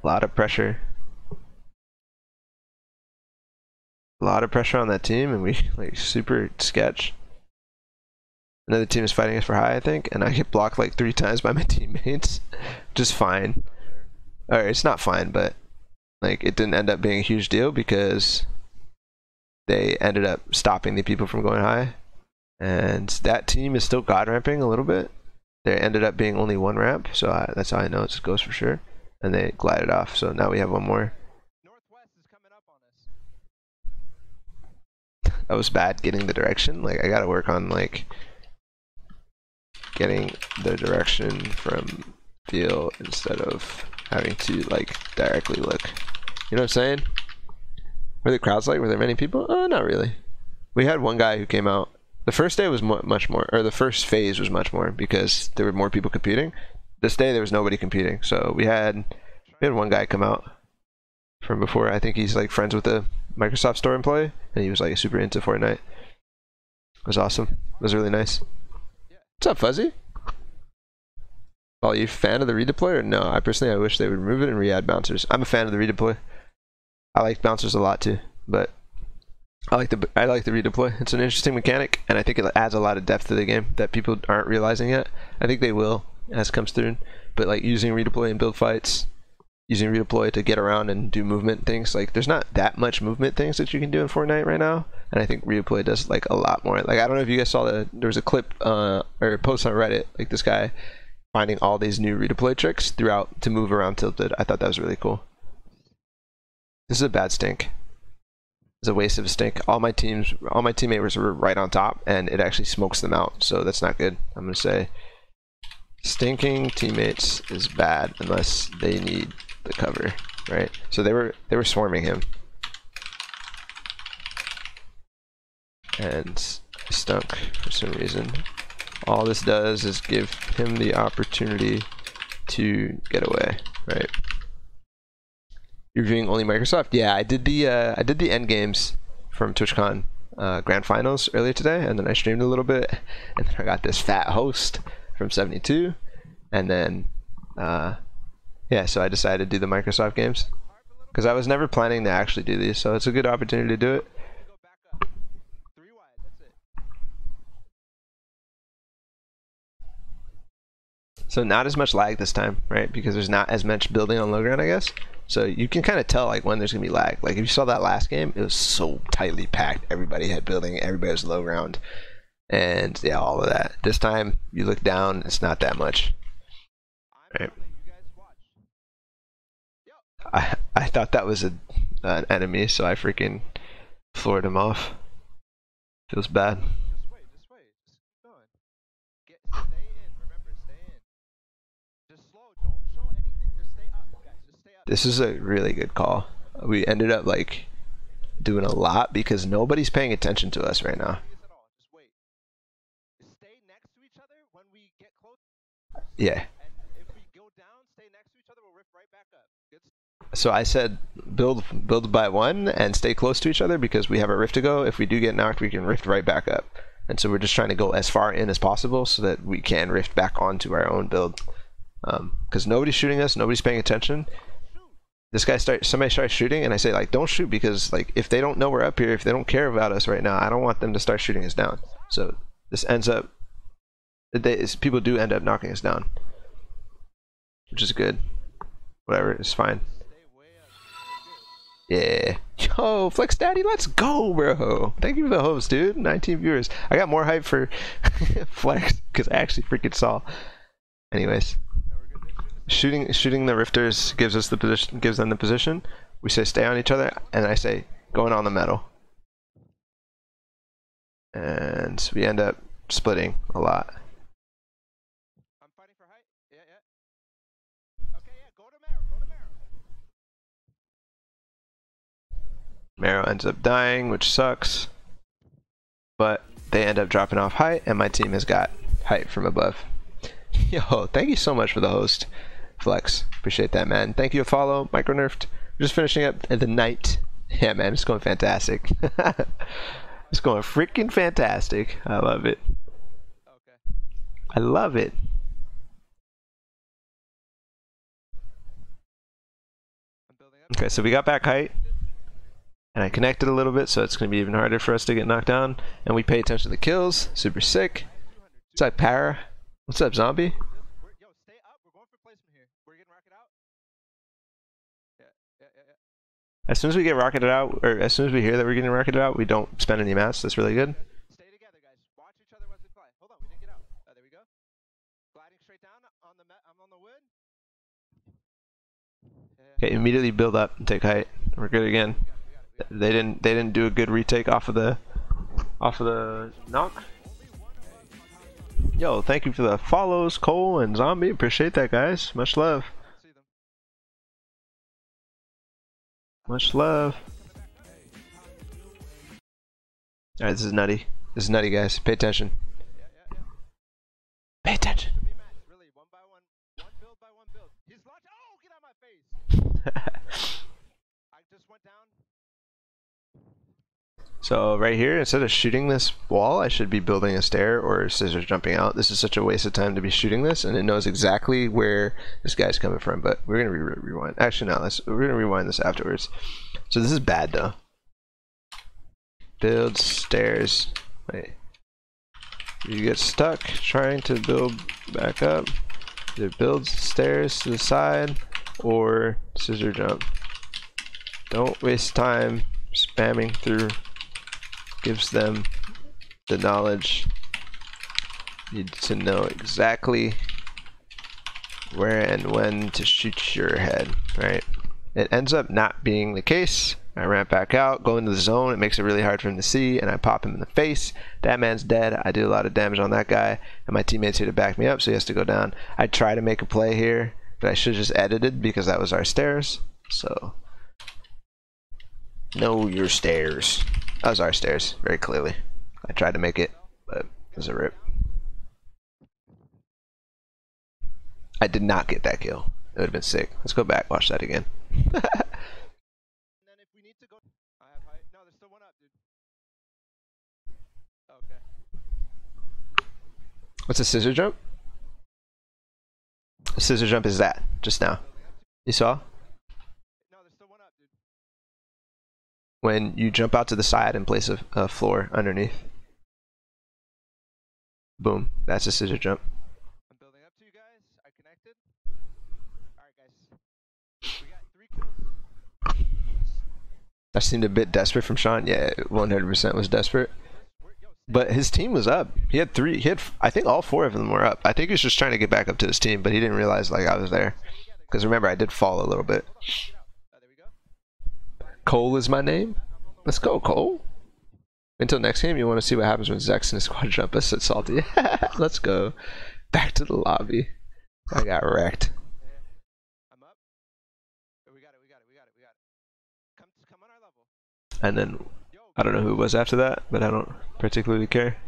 A lot of pressure. A lot of pressure on that team, and we like super sketch. Another team is fighting us for high, I think, and I get blocked like 3 times by my teammates. Just fine. Alright, it's not fine, but like it didn't end up being a huge deal because they ended up stopping the people from going high. And that team is still god ramping a little bit. There ended up being only 1 ramp, so that's how I know it goes for sure. And they glided off, so now we have 1 more. Northwest is coming up on us. That was bad getting the direction. Like, I gotta work on like getting the direction from feel instead of having to like directly look. You know what I'm saying? Were the crowds like? Were there many people? Not really. We had 1 guy who came out. The first day was much more, or the first phase was much more because there were more people competing. This day there was nobody competing, so we had 1 guy come out from before. I think he's like friends with the Microsoft Store employee, and he was like super into Fortnite. It was awesome. It was really nice. What's up, Fuzzy? Are you a fan of the redeploy or no? I wish they would remove it and re-add bouncers. I'm a fan of the redeploy. I like bouncers a lot too, but I like the redeploy. It's an interesting mechanic, and I think it adds a lot of depth to the game that people aren't realizing yet. I think they will as it comes through, but like using redeploy in build fights, using redeploy to get around and do movement things, like there's not that much movement things that you can do in Fortnite right now, and I think redeploy does like a lot more. Like, I don't know if you guys saw there was a clip or a post on Reddit, like this guy finding all these new redeploy tricks throughout to move around tilted. I thought that was really cool. This is a bad stink. It's a waste of a stink. All my teammates were right on top, and it actually smokes them out, so that's not good. I'm gonna say stinking teammates is bad unless they need the cover, right? So they were swarming him, and stunk for some reason. All this does is give him the opportunity to get away, right? You're viewing only Microsoft? Yeah, I did the Endgames from TwitchCon grand finals earlier today, and then I streamed a little bit, and then I got this fat host from 72, and then yeah, so I decided to do the Microsoft games because I was never planning to actually do these, so it's a good opportunity to do it. Go back up. 3 wide. That's it. So not as much lag this time, right? Because there's not as much building on low ground, I guess. So you can kind of tell like when there's gonna be lag. Like if you saw that last game, it was so tightly packed. Everybody had building, everybody was low ground, and yeah, all of that. This time you look down, it's not that much. Right. You guys watch. I thought that was an enemy, so I freaking floored him off. Feels bad. Just wait. Just keep going. Stay in. Remember, stay in. Just slow. Don't show anything. Just stay up, guys. Just stay up. This is a really good call. We ended up like doing a lot because nobody's paying attention to us right now. Just wait. Stay next to each other when we get close. Yeah. And if we go down, stay next to each other. We'll rift right back up. So I said build by one and stay close to each other because we have a rift to go. If we do get knocked, we can rift right back up. And so we're just trying to go as far in as possible so that we can rift back onto our own build. Because nobody's shooting us, nobody's paying attention. Somebody starts shooting, and I say like, don't shoot, because like if they don't know we're up here, if they don't care about us right now, I don't want them to start shooting us down. So this ends up, people do end up knocking us down, which is good. Whatever, it's fine. Yeah. Yo, Flex Daddy, let's go, bro. Thank you for the host, dude. 19 viewers. I got more hype for Flex because I actually freaking saw. Anyways, shooting the rifters gives us the position, gives them the position. We say stay on each other, and I say going on the metal, and we end up splitting a lot. I'm fighting for height. Yeah. Okay, yeah. Go to Marrow. Marrow ends up dying, which sucks, but they end up dropping off height, and my team has got height from above. Yo, thank you so much for the host, Flex. Appreciate that, man. Thank you, follow, Micronerfed. We're just finishing up the night. Yeah, man, it's going fantastic. It's going freaking fantastic. I love it. Okay. I love it. I'm building up. Okay, so we got back height, and I connected a little bit, so it's going to be even harder for us to get knocked down. And we pay attention to the kills. Super sick. What's up, Para? What's up, Zombie? Yo, stay up. We're going for placement here. We're getting rocketed out. Yeah. As soon as we get rocketed out, or as soon as we hear that we're getting rocketed out, we don't spend any mats. That's really good. Stay together, guys. Watch each other as we fly. Hold on, we didn't get out. There we go. Gliding straight down on the I'm on the wood. Okay, immediately build up and take height. We're good again. They didn't do a good retake off of the knock. Yo, thank you for the follows, Cole and Zombie. Appreciate that, guys. Much love. Much love. Alright, this is nutty. This is nutty, guys. Pay attention. Pay attention. Really, one by one build by one build. He's launched. Oh, get out of my face. I just went down. So right here, instead of shooting this wall, I should be building a stair or scissors jumping out. This is such a waste of time to be shooting this, and it knows exactly where this guy's coming from. But we're gonna rewind. Actually, no, we're gonna rewind this afterwards. So this is bad though. Build stairs. Wait. You get stuck trying to build back up. Either build stairs to the side or scissor jump. Don't waste time spamming through. Gives them the knowledge. You need to know exactly where and when to shoot your head, right? It ends up not being the case. I ramp back out, go into the zone, it makes it really hard for him to see, and I pop him in the face. That man's dead. I do a lot of damage on that guy, and my teammate's here to back me up, so he has to go down. I try to make a play here, but I should have just edited because that was our stairs. So, know your stairs. That was our stairs, very clearly. I tried to make it, but it was a rip. I did not get that kill. It would have been sick. Let's go back, watch that again. Okay. What's a scissor jump? A scissor jump is that just now. You saw? No, there's still one up, dude. When you jump out to the side and place a floor underneath. Boom. That's a scissor jump. I'm building up to you guys. I connected. Alright, guys. We got 3 kills. That seemed a bit desperate from Sean. Yeah, 100% was desperate. But his team was up. He had 3. He had, I think all 4 of them were up. I think he was just trying to get back up to his team, but he didn't realize like I was there. Because remember, I did fall a little bit. There we go. Cole is my name. Let's go, Cole. Until next game, you want to see what happens when Zex and his squad jump us at Salty. Let's go. Back to the lobby. I got wrecked. I'm up. We got it. Come on our level. And then, I don't know who it was after that, but I don't particularly care.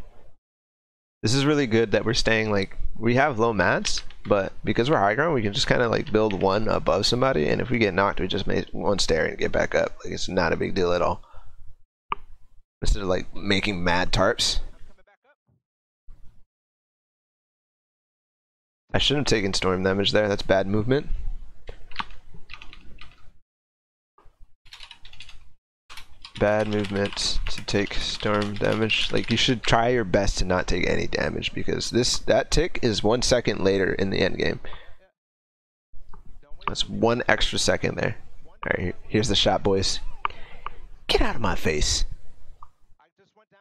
This is really good that we're staying, like, we have low mats, but because we're high ground, we can just kind of, like, build one above somebody, and if we get knocked, we just make one stair and get back up. Like, it's not a big deal at all. Instead of, like, making mad tarps. I shouldn't have taken storm damage there. That's bad movement. Bad movement to take storm damage. Like, you should try your best to not take any damage, because that tick is 1 second later in the end game. That's 1 extra second there. Alright, here's the shot, boys. Get out of my face. I just went down.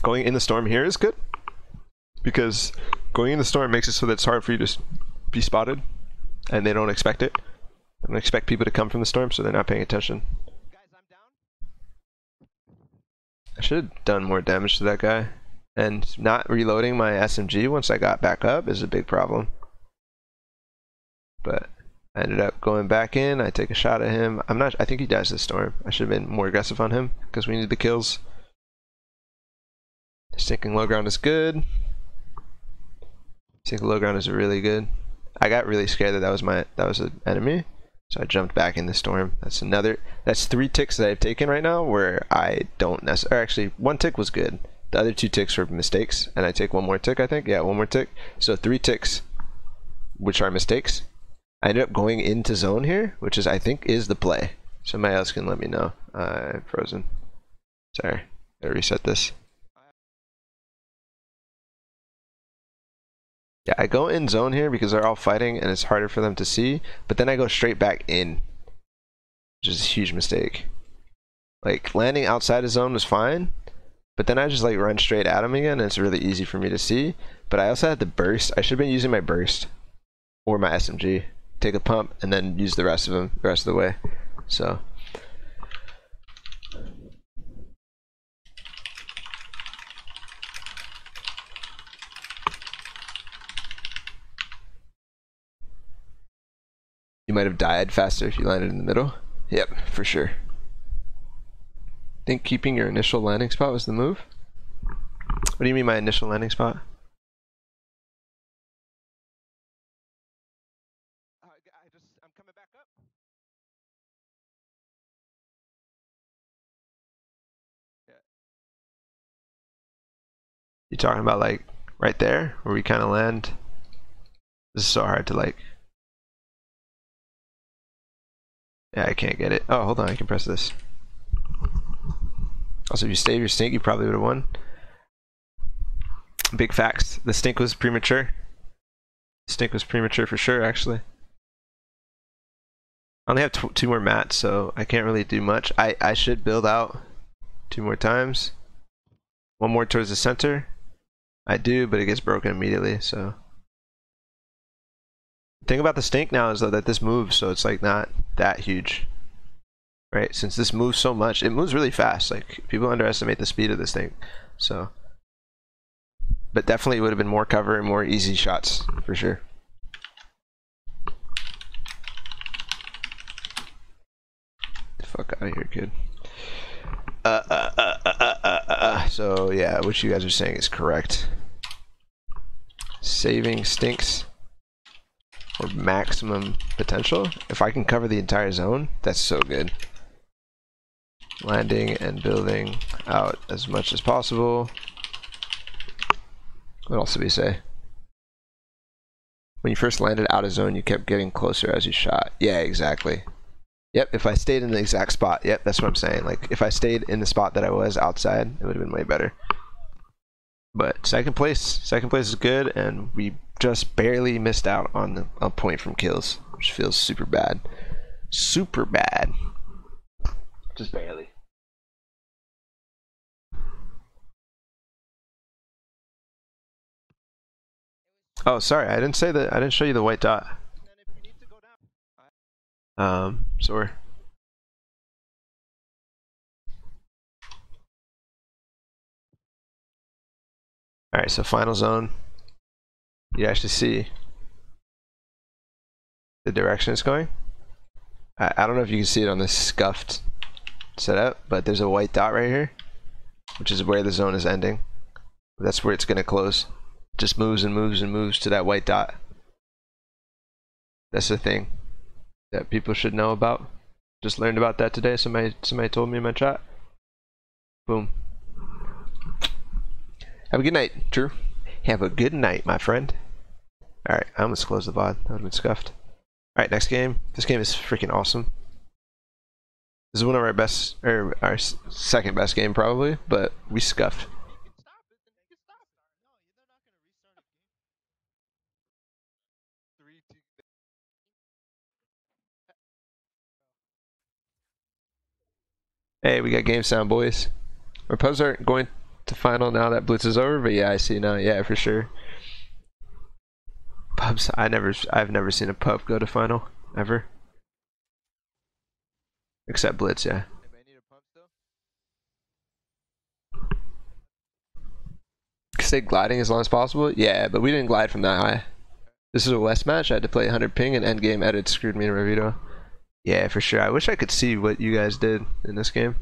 Going in the storm here is good, because going in the storm makes it so that it's hard for you to be spotted, and they don't expect it. They don't expect people to come from the storm, so they're not paying attention. Guys, I'm down. I should have done more damage to that guy, and not reloading my SMG once I got back up is a big problem. But I ended up going back in. I take a shot at him. I think he dies this storm. I should have been more aggressive on him because we need the kills. Sinking low ground is good. Sinking low ground is really good. I got really scared that that was an enemy, so I jumped back in the storm. That's 3 ticks that I've taken right now where I don't necessarily. Actually, 1 tick was good. The other 2 ticks were mistakes, and I take 1 more tick. I think, yeah, 1 more tick. So 3 ticks, which are mistakes. I ended up going into zone here, which is, I think, is the play. Somebody else can let me know. I'm frozen. Sorry, gotta reset this. Yeah, I go in zone here because they're all fighting and it's harder for them to see, but then I go straight back in, which is a huge mistake. Like, landing outside of zone was fine, but then I just like run straight at them again and it's really easy for me to see. But I also had the burst. I should have been using my burst or my SMG. Take a pump and then use the rest of them the rest of the way. So you might have died faster if you landed in the middle. Yep, for sure. Think keeping your initial landing spot was the move? What do you mean my initial landing spot? I'm coming back up. Yeah. You talking about like right there where we kind of land? This is so hard to like. Yeah, I can't get it. Oh, hold on, I can press this. Also, if you save your stink, you probably would have won. Big facts. The stink was premature. Stink was premature for sure, actually. I only have 2 more mats, so I can't really do much. I should build out 2 more times. 1 more towards the center. I do, but it gets broken immediately, so. The thing about the stink now is though that this moves, so it's like not that huge. Right? Since this moves so much, it moves really fast. Like, people underestimate the speed of this thing. So. But definitely it would have been more cover and more easy shots, for sure. Fuck out of here, kid. So yeah, what you guys are saying is correct. Saving stinks for maximum potential. If I can cover the entire zone, that's so good. landing and building out as much as possible. What else did we say? When you first landed out of zone, you kept getting closer as you shot. Yeah, exactly. Yep, if I stayed in the exact spot, yep, that's what I'm saying. Like, if I stayed in the spot that I was outside, it would have been way better. But second place is good, and we just barely missed out on a point from kills, which feels super bad. Super bad. Just barely. Oh, sorry, I didn't say that. I didn't show you the white dot. Sorry. All right, so final zone. You actually see the direction it's going. I don't know if you can see it on this scuffed setup, but there's a white dot right here, which is where the zone is ending. That's where it's gonna close. Just moves and moves and moves to that white dot. That's the thing that people should know about. Just learned about that today. Somebody told me in my chat. Boom. Have a good night, Drew. Have a good night, my friend. Alright, I almost closed the VOD. That would have been scuffed. Alright, next game. This game is freaking awesome. This is one of our best, or our second best game probably, but we scuffed. Hey, we got game sound, boys. Our pubs aren't going to final now that Blitz is over, but yeah, I see now. Yeah, for sure. Pubs, I've never seen a pub go to final ever, except Blitz. Yeah. Stay gliding as long as possible. Yeah, but we didn't glide from that high. This is a West match. I had to play 100 ping, and Endgame edit screwed me in Revito. Yeah, for sure. I wish I could see what you guys did in this game.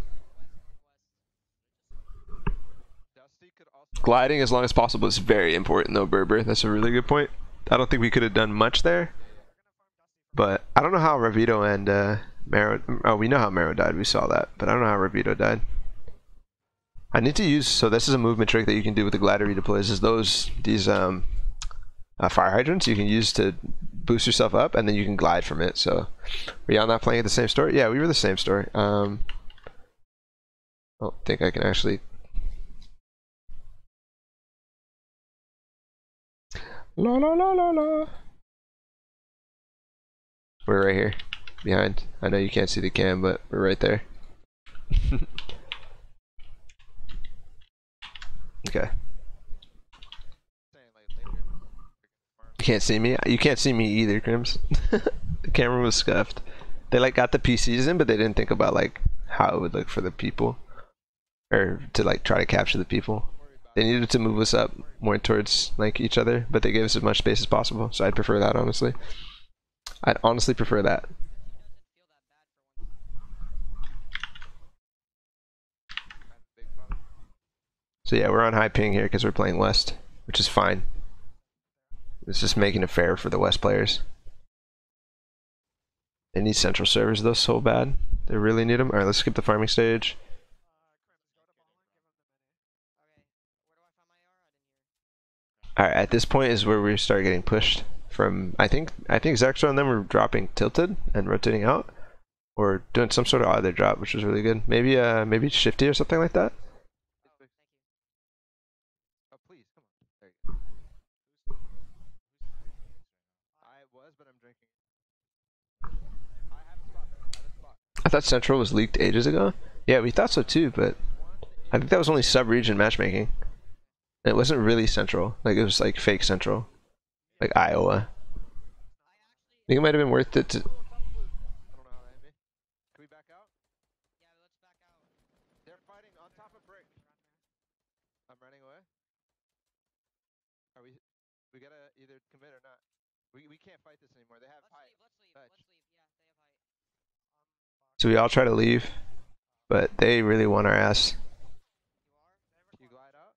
Gliding as long as possible is very important though, Berber. That's a really good point. I don't think we could have done much there. But I don't know how Revito and Maro... Oh, we know how Maro died. We saw that. But I don't know how Revito died. I need to use... So this is a movement trick that you can do with the glider redeploys. Is these fire hydrants you can use to boost yourself up, and then you can glide from it. So were y'all not playing at the same store? Yeah, we were the same store. I don't think I can actually... La la la la la. We're right here, behind. I know you can't see the cam, but we're right there. Okay. You can't see me? You can't see me either, Crims. The camera was scuffed. They like got the PCs in, but they didn't think about like how it would look for the people. Or to like try to capture the people. They needed to move us up more towards like each other, but they gave us as much space as possible. So I'd prefer that, honestly. I'd honestly prefer that. So yeah, we're on high ping here because we're playing West, which is fine. It's just making it fair for the West players. They need central servers though so bad. They really need them. Alright, let's skip the farming stage. Alright, at this point is where we start getting pushed from... I think Zexo and them were dropping tilted and rotating out. Or doing some sort of other drop, which was really good. Maybe maybe shifty or something like that. I thought Central was leaked ages ago. Yeah, we thought so too, but I think that was only sub-region matchmaking. And it wasn't really Central. Like, it was like fake Central. Like Iowa. I think it might have been worth it to... We gotta either commit or not. We can't fight this anymore. They have height. Let's leave. So we all try to leave, but they really want our ass. You glide out?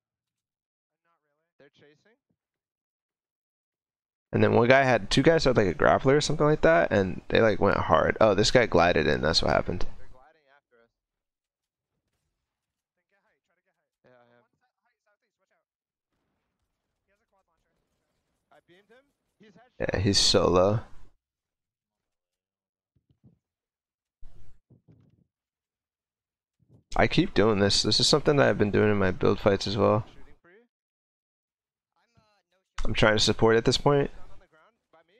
Not really. They're chasing? And then two guys had like a grappler or something like that, and they like went hard. Oh, this guy glided in, that's what happened. They're gliding after us. Yeah, he's solo. I keep doing this. This is something that I've been doing in my build fights as well. Shooting for you. I'm trying to support at this point. Down on the ground by me.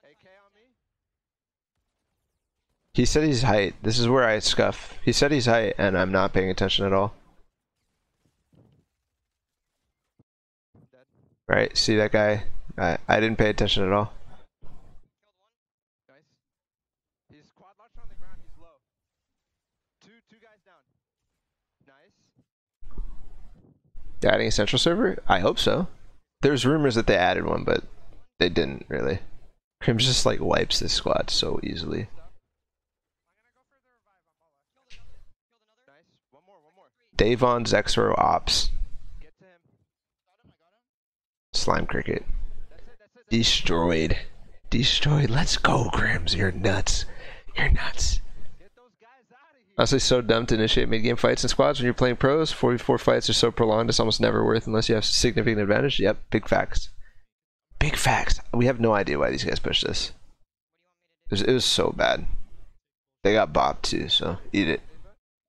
AK on me. He said he's height. This is where I scuff. He said he's height, and I'm not paying attention at all. Dead. Right? See that guy? I didn't pay attention at all. Nice. He's quad launched on the ground. He's low. Two guys down. Nice. They're adding a central server? I hope so. There's rumors that they added one, but they didn't really. Crims just like wipes this squad so easily. Nice. One more. Davon Zexro Ops. Get to him. Slime Cricket. That's it. Destroyed. Destroyed. Let's go, Crims. You're nuts. You're nuts. Get those guys out of here. Honestly, so dumb to initiate mid-game fights in squads when you're playing pros. 4v4 fights are so prolonged, it's almost never worth unless you have significant advantage. Yep, big facts. Big facts. We have no idea why these guys pushed this. It was so bad. They got bopped too, so eat it.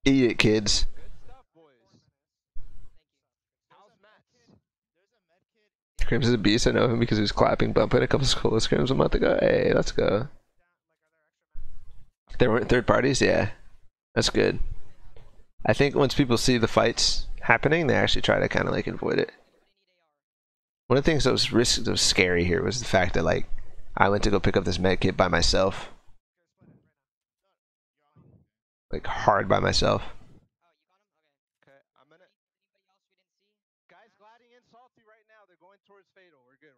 Eat it, kids. Good stuff, boys. How's Matt? Crims is a beast. I know him because he was clapping, bumping a couple solo scrims a month ago. Hey, let's go. There weren't third parties? Yeah. That's good. I think once people see the fights happening, they actually try to kind of like avoid it. One of the things that was scary here was the fact that like I went to go pick up this med kit by myself, like hard by myself. Okay, I'm gonna. Guys gliding in salty right now. They're going towards fatal. We're good.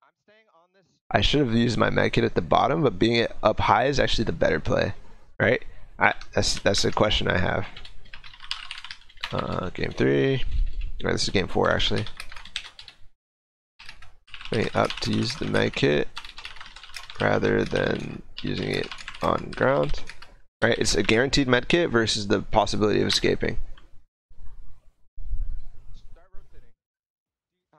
I'm staying on this. I should have used my med kit at the bottom, but being it up high is actually the better play, right? That's the question I have. Game 3. Or this is game 4 actually. Wait, up to use the med kit rather than using it on ground. Right, it's a guaranteed med kit versus the possibility of escaping. Start rotating. I'm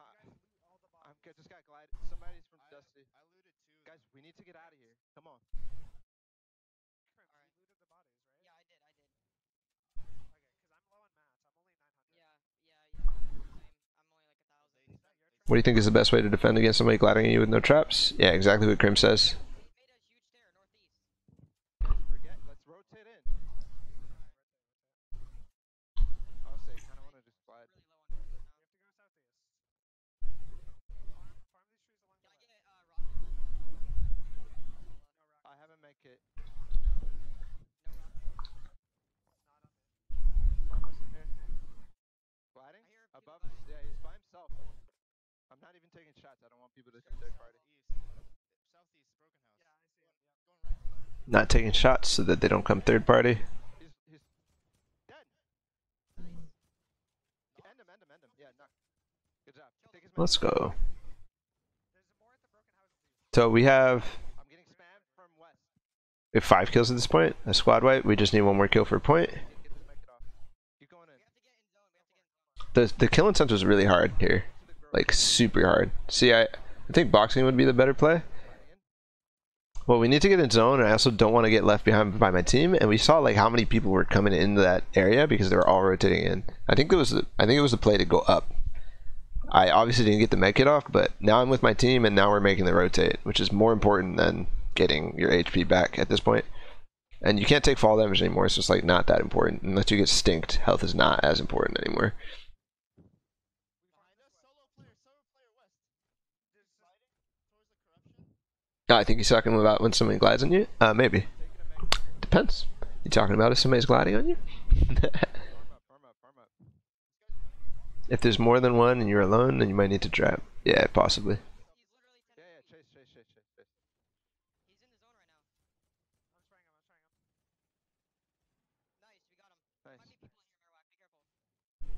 good. Just got glide. Somebody's from Dusty. I looted too. Guys, we need to get out of here. Come on. What do you think is the best way to defend against somebody gliding at you with no traps? Yeah, exactly what Krim says. Forget. Let's rotate in. I'll say, kind of want to just glide. I have a med kit. Almost in here. Gliding? Above us? Yeah, he's by himself. I'm not even taking shots. I don't want people to come third party. Southeast, broken house. Yeah, I see him. Going right to left. Not taking shots so that they don't come third party. He's dead. Nice. End him. Yeah, knock. Good job. Take his Let's go. So we have I'm getting spammed from west. 5 kills at this point. A squad wipe. We just need one more kill for a point. Get this med kit off. Keep going in. The kill incentive was really hard here. Like super hard. See, I think boxing would be the better play. Well, we need to get in zone, and I also don't want to get left behind by my team. And we saw like how many people were coming into that area because they were all rotating in. I think it was the play to go up. I obviously didn't get the med kit off, but now I'm with my team, and now we're making the rotate, which is more important than getting your HP back at this point. And you can't take fall damage anymore. It's just like not that important unless you get stinked. Health is not as important anymore. I think he's talking about when somebody glides on you. Maybe. Depends. You talking about if somebody's gliding on you? Farm up. If there's more than one and you're alone, then you might need to trap. Yeah, possibly. Yeah, chase. He's in the zone right now. I'm spraying him. Nice, we got him.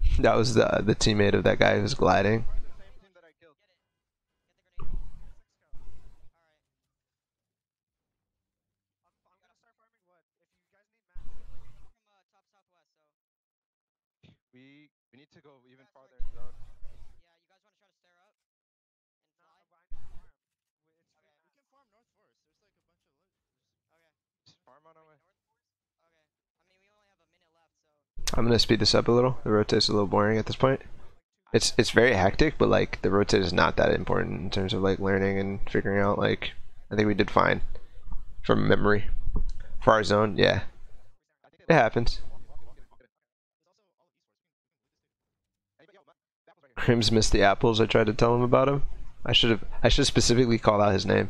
Nice. That was the teammate of that guy who was gliding. The same team that I killed. Get the grenade. I'm gonna start farming wood. If you guys need mats. From top southwest, so. We need to go even farther in zone. Yeah, you guys want to try to stare up and fly? I'm gonna speed this up a little. The rotate's a little boring at this point. It's very hectic, but like the rotate is not that important in terms of like learning and figuring out. Like I think we did fine from memory for our zone. Yeah, it happens. Crims missed the apples. I tried to tell him about him. I should specifically call out his name.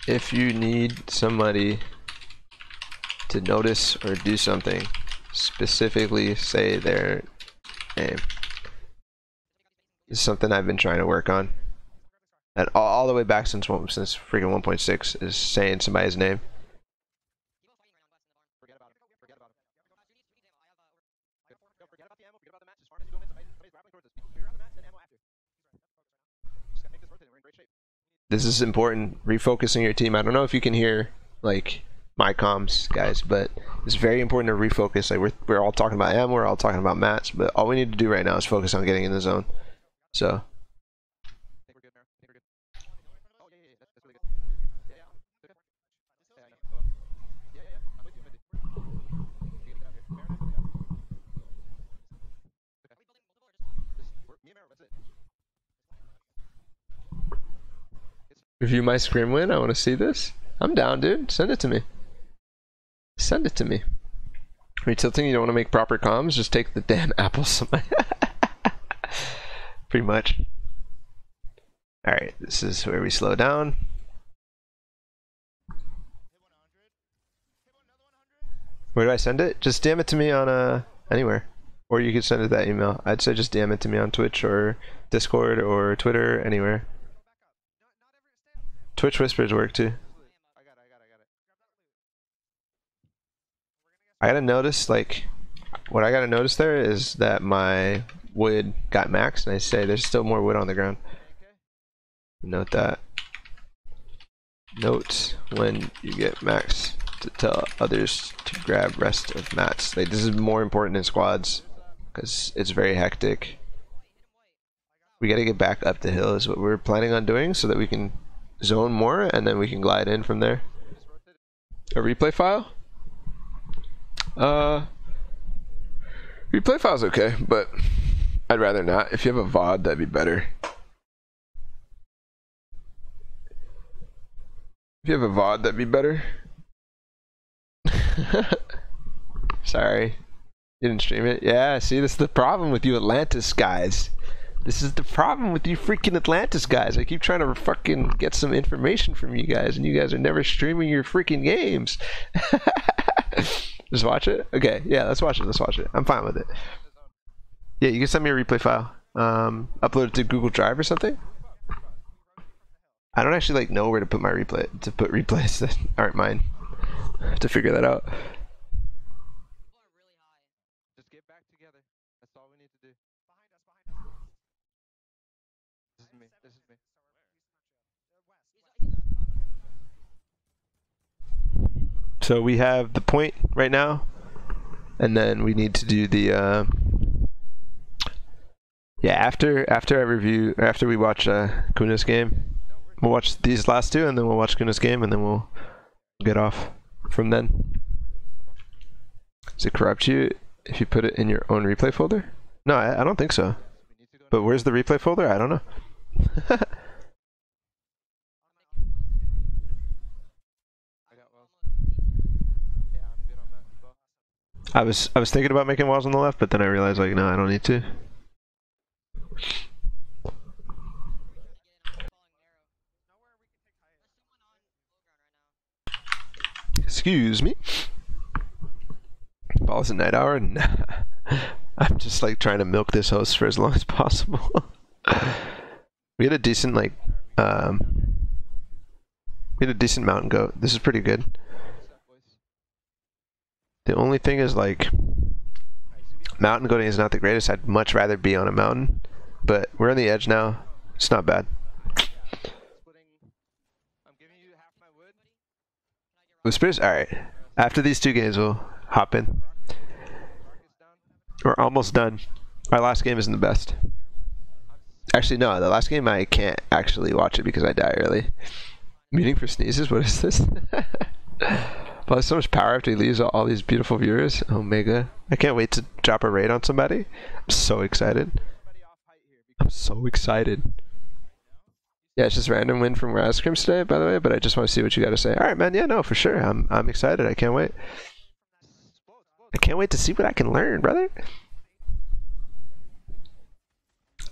If you need somebody to notice or do something, specifically say their name. This is something I've been trying to work on. And all the way back since freaking 1.6 is saying somebody's name. This is important. Refocusing your team. I don't know if you can hear like my comms, guys, but it's very important to refocus. Like we're all talking about M, we're all talking about mats, but all we need to do right now is focus on getting in the zone. So. Review my scrim win. I want to see this. I'm down, dude. Send it to me. Send it to me. Are you tilting? You don't want to make proper comms? Just take the damn apples. Pretty much. Alright, this is where we slow down. Where do I send it? Just DM it to me on anywhere. Or you could send it that email. I'd say just DM it to me on Twitch or Discord or Twitter, anywhere. Twitch whispers work too. I gotta notice, like, what I gotta notice there is that my wood got maxed, and I say there's still more wood on the ground. Note that. Note when you get max to tell others to grab rest of mats. Like, this is more important in squads because it's very hectic. We gotta get back up the hill is what we're planning on doing so that we can zone more and then we can glide in from there. A replay file? Replay file's okay, but I'd rather not. If you have a VOD, that'd be better. If you have a VOD, that'd be better. Sorry. You didn't stream it? Yeah, see, this is the problem with you Atlantis guys. This is the problem with you freaking Atlantis guys. I keep trying to fucking get some information from you guys, and you guys are never streaming your freaking games. Just watch it? Okay, yeah, let's watch it. Let's watch it. I'm fine with it. Yeah, you can send me a replay file. Upload it to Google Drive or something? I don't actually like know where to put my replays that aren't mine. To figure that out. Just get back together. That's all we need to do. This is me. This is me. So we have the point right now, and then we need to do the yeah, after we watch Kuna's game, we'll watch these last two, and then we'll watch Kuna's game, and then we'll get off from then. Does it corrupt you if you put it in your own replay folder? No, I don't think so. But where's the replay folder? I don't know. I was thinking about making walls on the left, but then I realized, like, no, I don't need to. Excuse me. Ball is a night hour. Nah. I'm just like trying to milk this host for as long as possible. We had a decent like we had a decent mountain goat. This is pretty good. The only thing is, like, mountain goating is not the greatest. I'd much rather be on a mountain, but we're on the edge now. It's not bad. Whispers? Alright. After these two games, we'll hop in. We're almost done. Our last game isn't the best. Actually, no. The last game I can't actually watch it because I die early. Meeting for sneezes? What is this? Well, so much power after he leaves all these beautiful viewers. Omega. I can't wait to drop a raid on somebody. I'm so excited. I'm so excited. Yeah, it's just random win from scrims today, by the way, but I just want to see what you got to say. Alright, man. Yeah, no, for sure. I'm excited. I can't wait. I can't wait to see what I can learn, brother.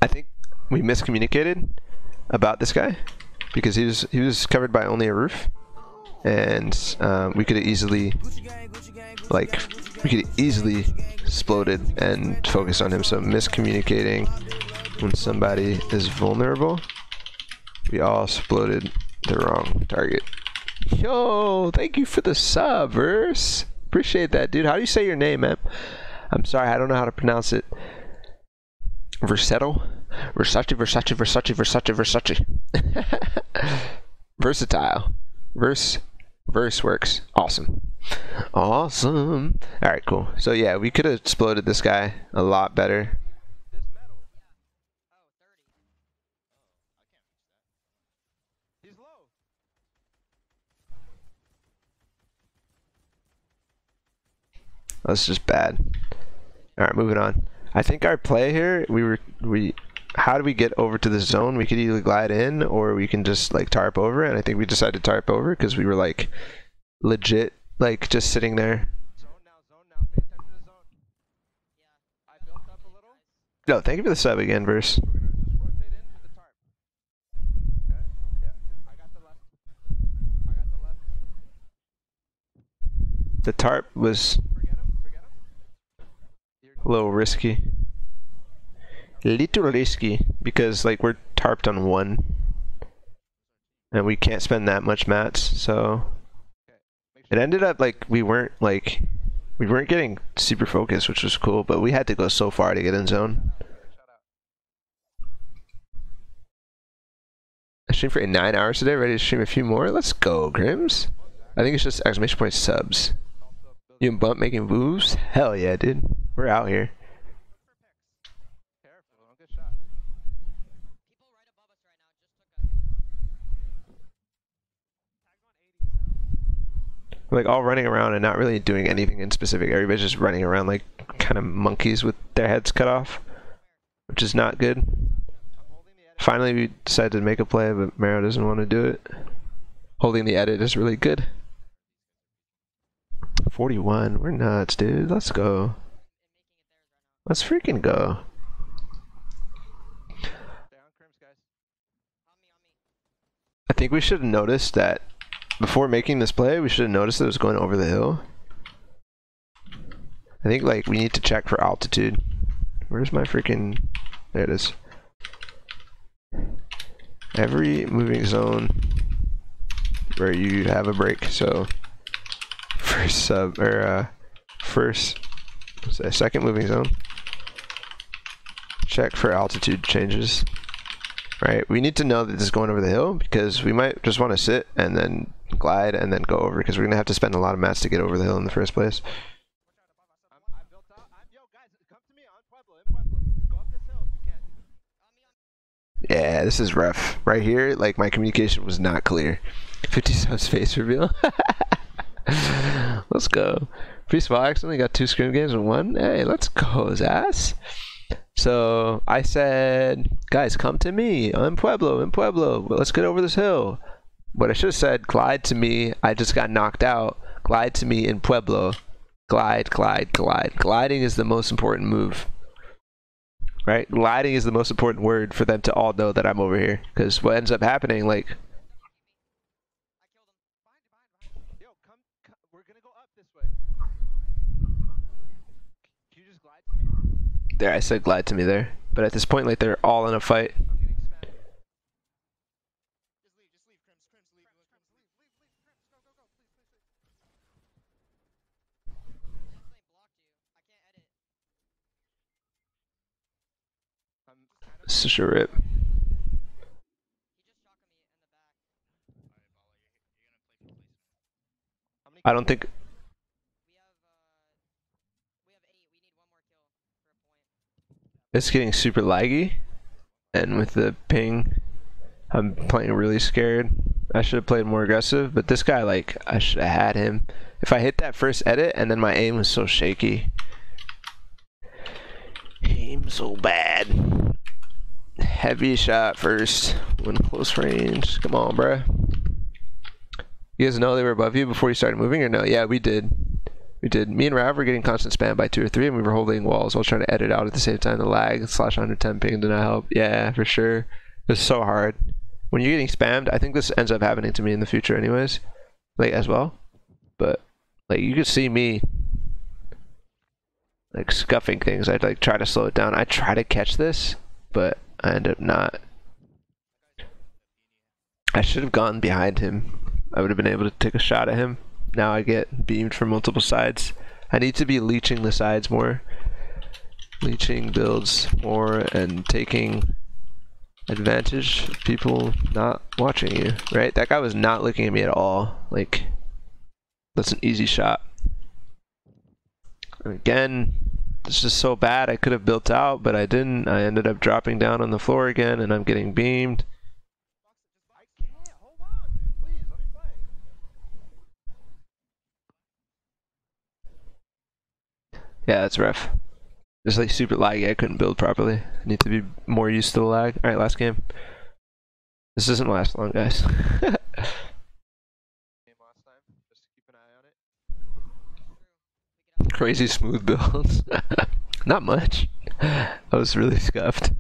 I think we miscommunicated about this guy because he was covered by only a roof, and we could have easily exploded and focused on him. So miscommunicating when somebody is vulnerable, we all exploded the wrong target. Yo, thank you for the sub, Verse. Appreciate that, dude. How do you say your name, man? I'm sorry, I don't know how to pronounce it. Versetto? Versace. Versatile. Verse works. Awesome. Alright, cool. So yeah, we could have exploded this guy a lot better. That's just bad. Alright, moving on. I think our play here, how do we get over to the zone? We could either glide in or we can just like tarp over, and I think we decided to tarp over because we were like legit like just sitting there. Zone now, pay attention to zone. Yeah. I built up a little. No, thank you for the sub again, Verse. We're gonna just rotate in with the tarp. Okay, yeah, I got the left. The tarp was Forget him. a little risky. Little risky because like we're tarped on one and we can't spend that much mats, so it ended up like we weren't getting super focused, which was cool, but we had to go so far to get in zone. I streamed for 9 hours today, ready to stream a few more. Let's go, Grims. I think it's just exclamation point subs. You and Bump making moves? Hell yeah, dude. We're out here. Careful, don't get shot. People right above us right now just took a... We're like all running around and not really doing anything in specific. Everybody's just running around like kind of monkeys with their heads cut off, which is not good. Finally, we decided to make a play, but Maro doesn't want to do it. Holding the edit is really good. 41. We're nuts, dude. Let's go. Let's freaking go. Stay on crims, guys. On me. I think we should have noticed that before making this play, we should have noticed that it was going over the hill. I think like we need to check for altitude. Where's my freaking... There it is. Every moving zone where you have a break, so first sub or second moving zone, check for altitude changes. Right, we need to know that this is going over the hill because we might just want to sit and then glide and then go over because we're gonna have to spend a lot of mats to get over the hill in the first place. I built up. Yo, guys, come to me on Pueblo. Go up this hill if you can. Yeah, this is rough. Right here, like my communication was not clear. 50 subs face reveal. Let's go. Free spot accidentally got 2 scrim games in one. Hey, let's go, Zaz. So I said, guys, come to me. I'm in Pueblo. Let's get over this hill. What I should have said, glide to me. I just got knocked out. Glide to me in Pueblo. Glide. Gliding is the most important move. Right? Gliding is the most important word for them to all know that I'm over here. Because what ends up happening, like... Yo, come. We're gonna go up this way. Can you just glide to me? There, I said glide to me there. But at this point, like, they're all in a fight. I'm getting spammed. Just leave, crims, leave, crims, go, please. Definitely blocked you. I can't edit. I'm kind of. Such a rip. He just shotgunned me in the back. How many I don't think... We have 8. We need one more kill for a point. It's getting super laggy. And with the ping, I'm playing really scared. I should have played more aggressive, but this guy, like, I should have had him. If I hit that first edit and then my aim was so shaky. Aim so bad. Heavy shot first when close range. Come on, bruh. You guys know they were above you before you started moving or no? Yeah, we did. We did. Me and Rav were getting constant spam by 2 or 3 and we were holding walls while trying to edit out at the same time. The lag / 110 ping did not help. Yeah, for sure. It was so hard. When you're getting spammed, I think this ends up happening to me in the future anyways. Like, as well. But, like, you could see me like scuffing things. I'd like try to slow it down. I try to catch this, but I end up not. I should have gone behind him. I would have been able to take a shot at him. Now I get beamed from multiple sides. I need to be leeching the sides more. Leeching builds more and taking advantage of people not watching you, right? That guy was not looking at me at all. Like, that's an easy shot. And again, this is so bad. I could have built out, but I didn't. I ended up dropping down on the floor again, and I'm getting beamed. I can't. Hold on, dude. Please, let me play. Yeah, that's rough. Just like super laggy. I couldn't build properly. I need to be more used to the lag. Alright, last game. This doesn't last long, guys. Game last time. Just keep an eye on it. Crazy smooth builds. Not much. I was really scuffed.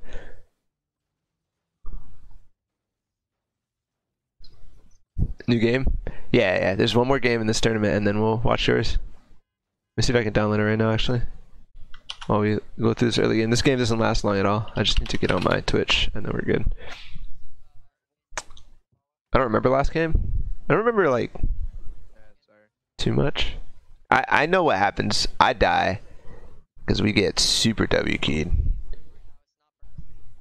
New game? Yeah. There's one more game in this tournament and then we'll watch yours. Let me see if I can download it right now, actually. While we go through this early game. This game doesn't last long at all. I just need to get on my Twitch and then we're good. I don't remember last game. I don't remember like too much. I know what happens. I die because we get super W keyed.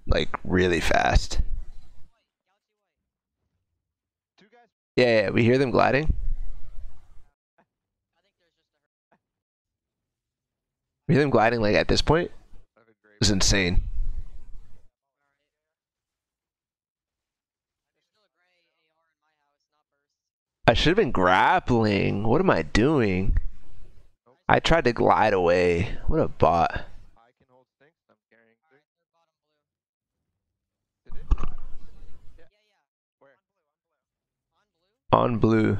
Like really fast. Yeah, we hear them gliding. We hear them gliding like at this point. It was insane. I should have been grappling. What am I doing? I tried to glide away. What a bot. I can hold stinks. I'm carrying 3. Did it? Yeah. Where? On blue.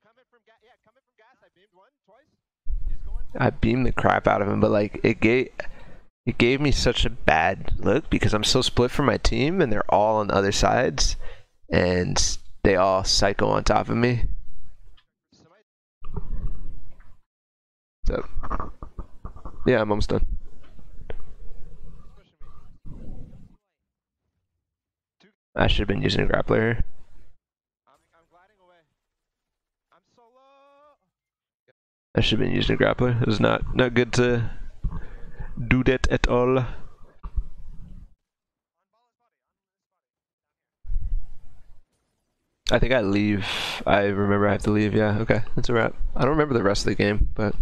Coming from gas. Yeah, coming from gas. I beamed 1, twice. He's going. I beamed the crap out of him, but like it gave me such a bad look because I'm so split from my team and they're all on the other sides and they all psycho on top of me. So yeah, I'm almost done. I should have been using a grappler here. I'm gliding away. I'm so low. I should have been using a grappler. It was not good to do that at all. I think I leave. I remember I have to leave. Yeah, okay, that's a wrap. I don't remember the rest of the game, but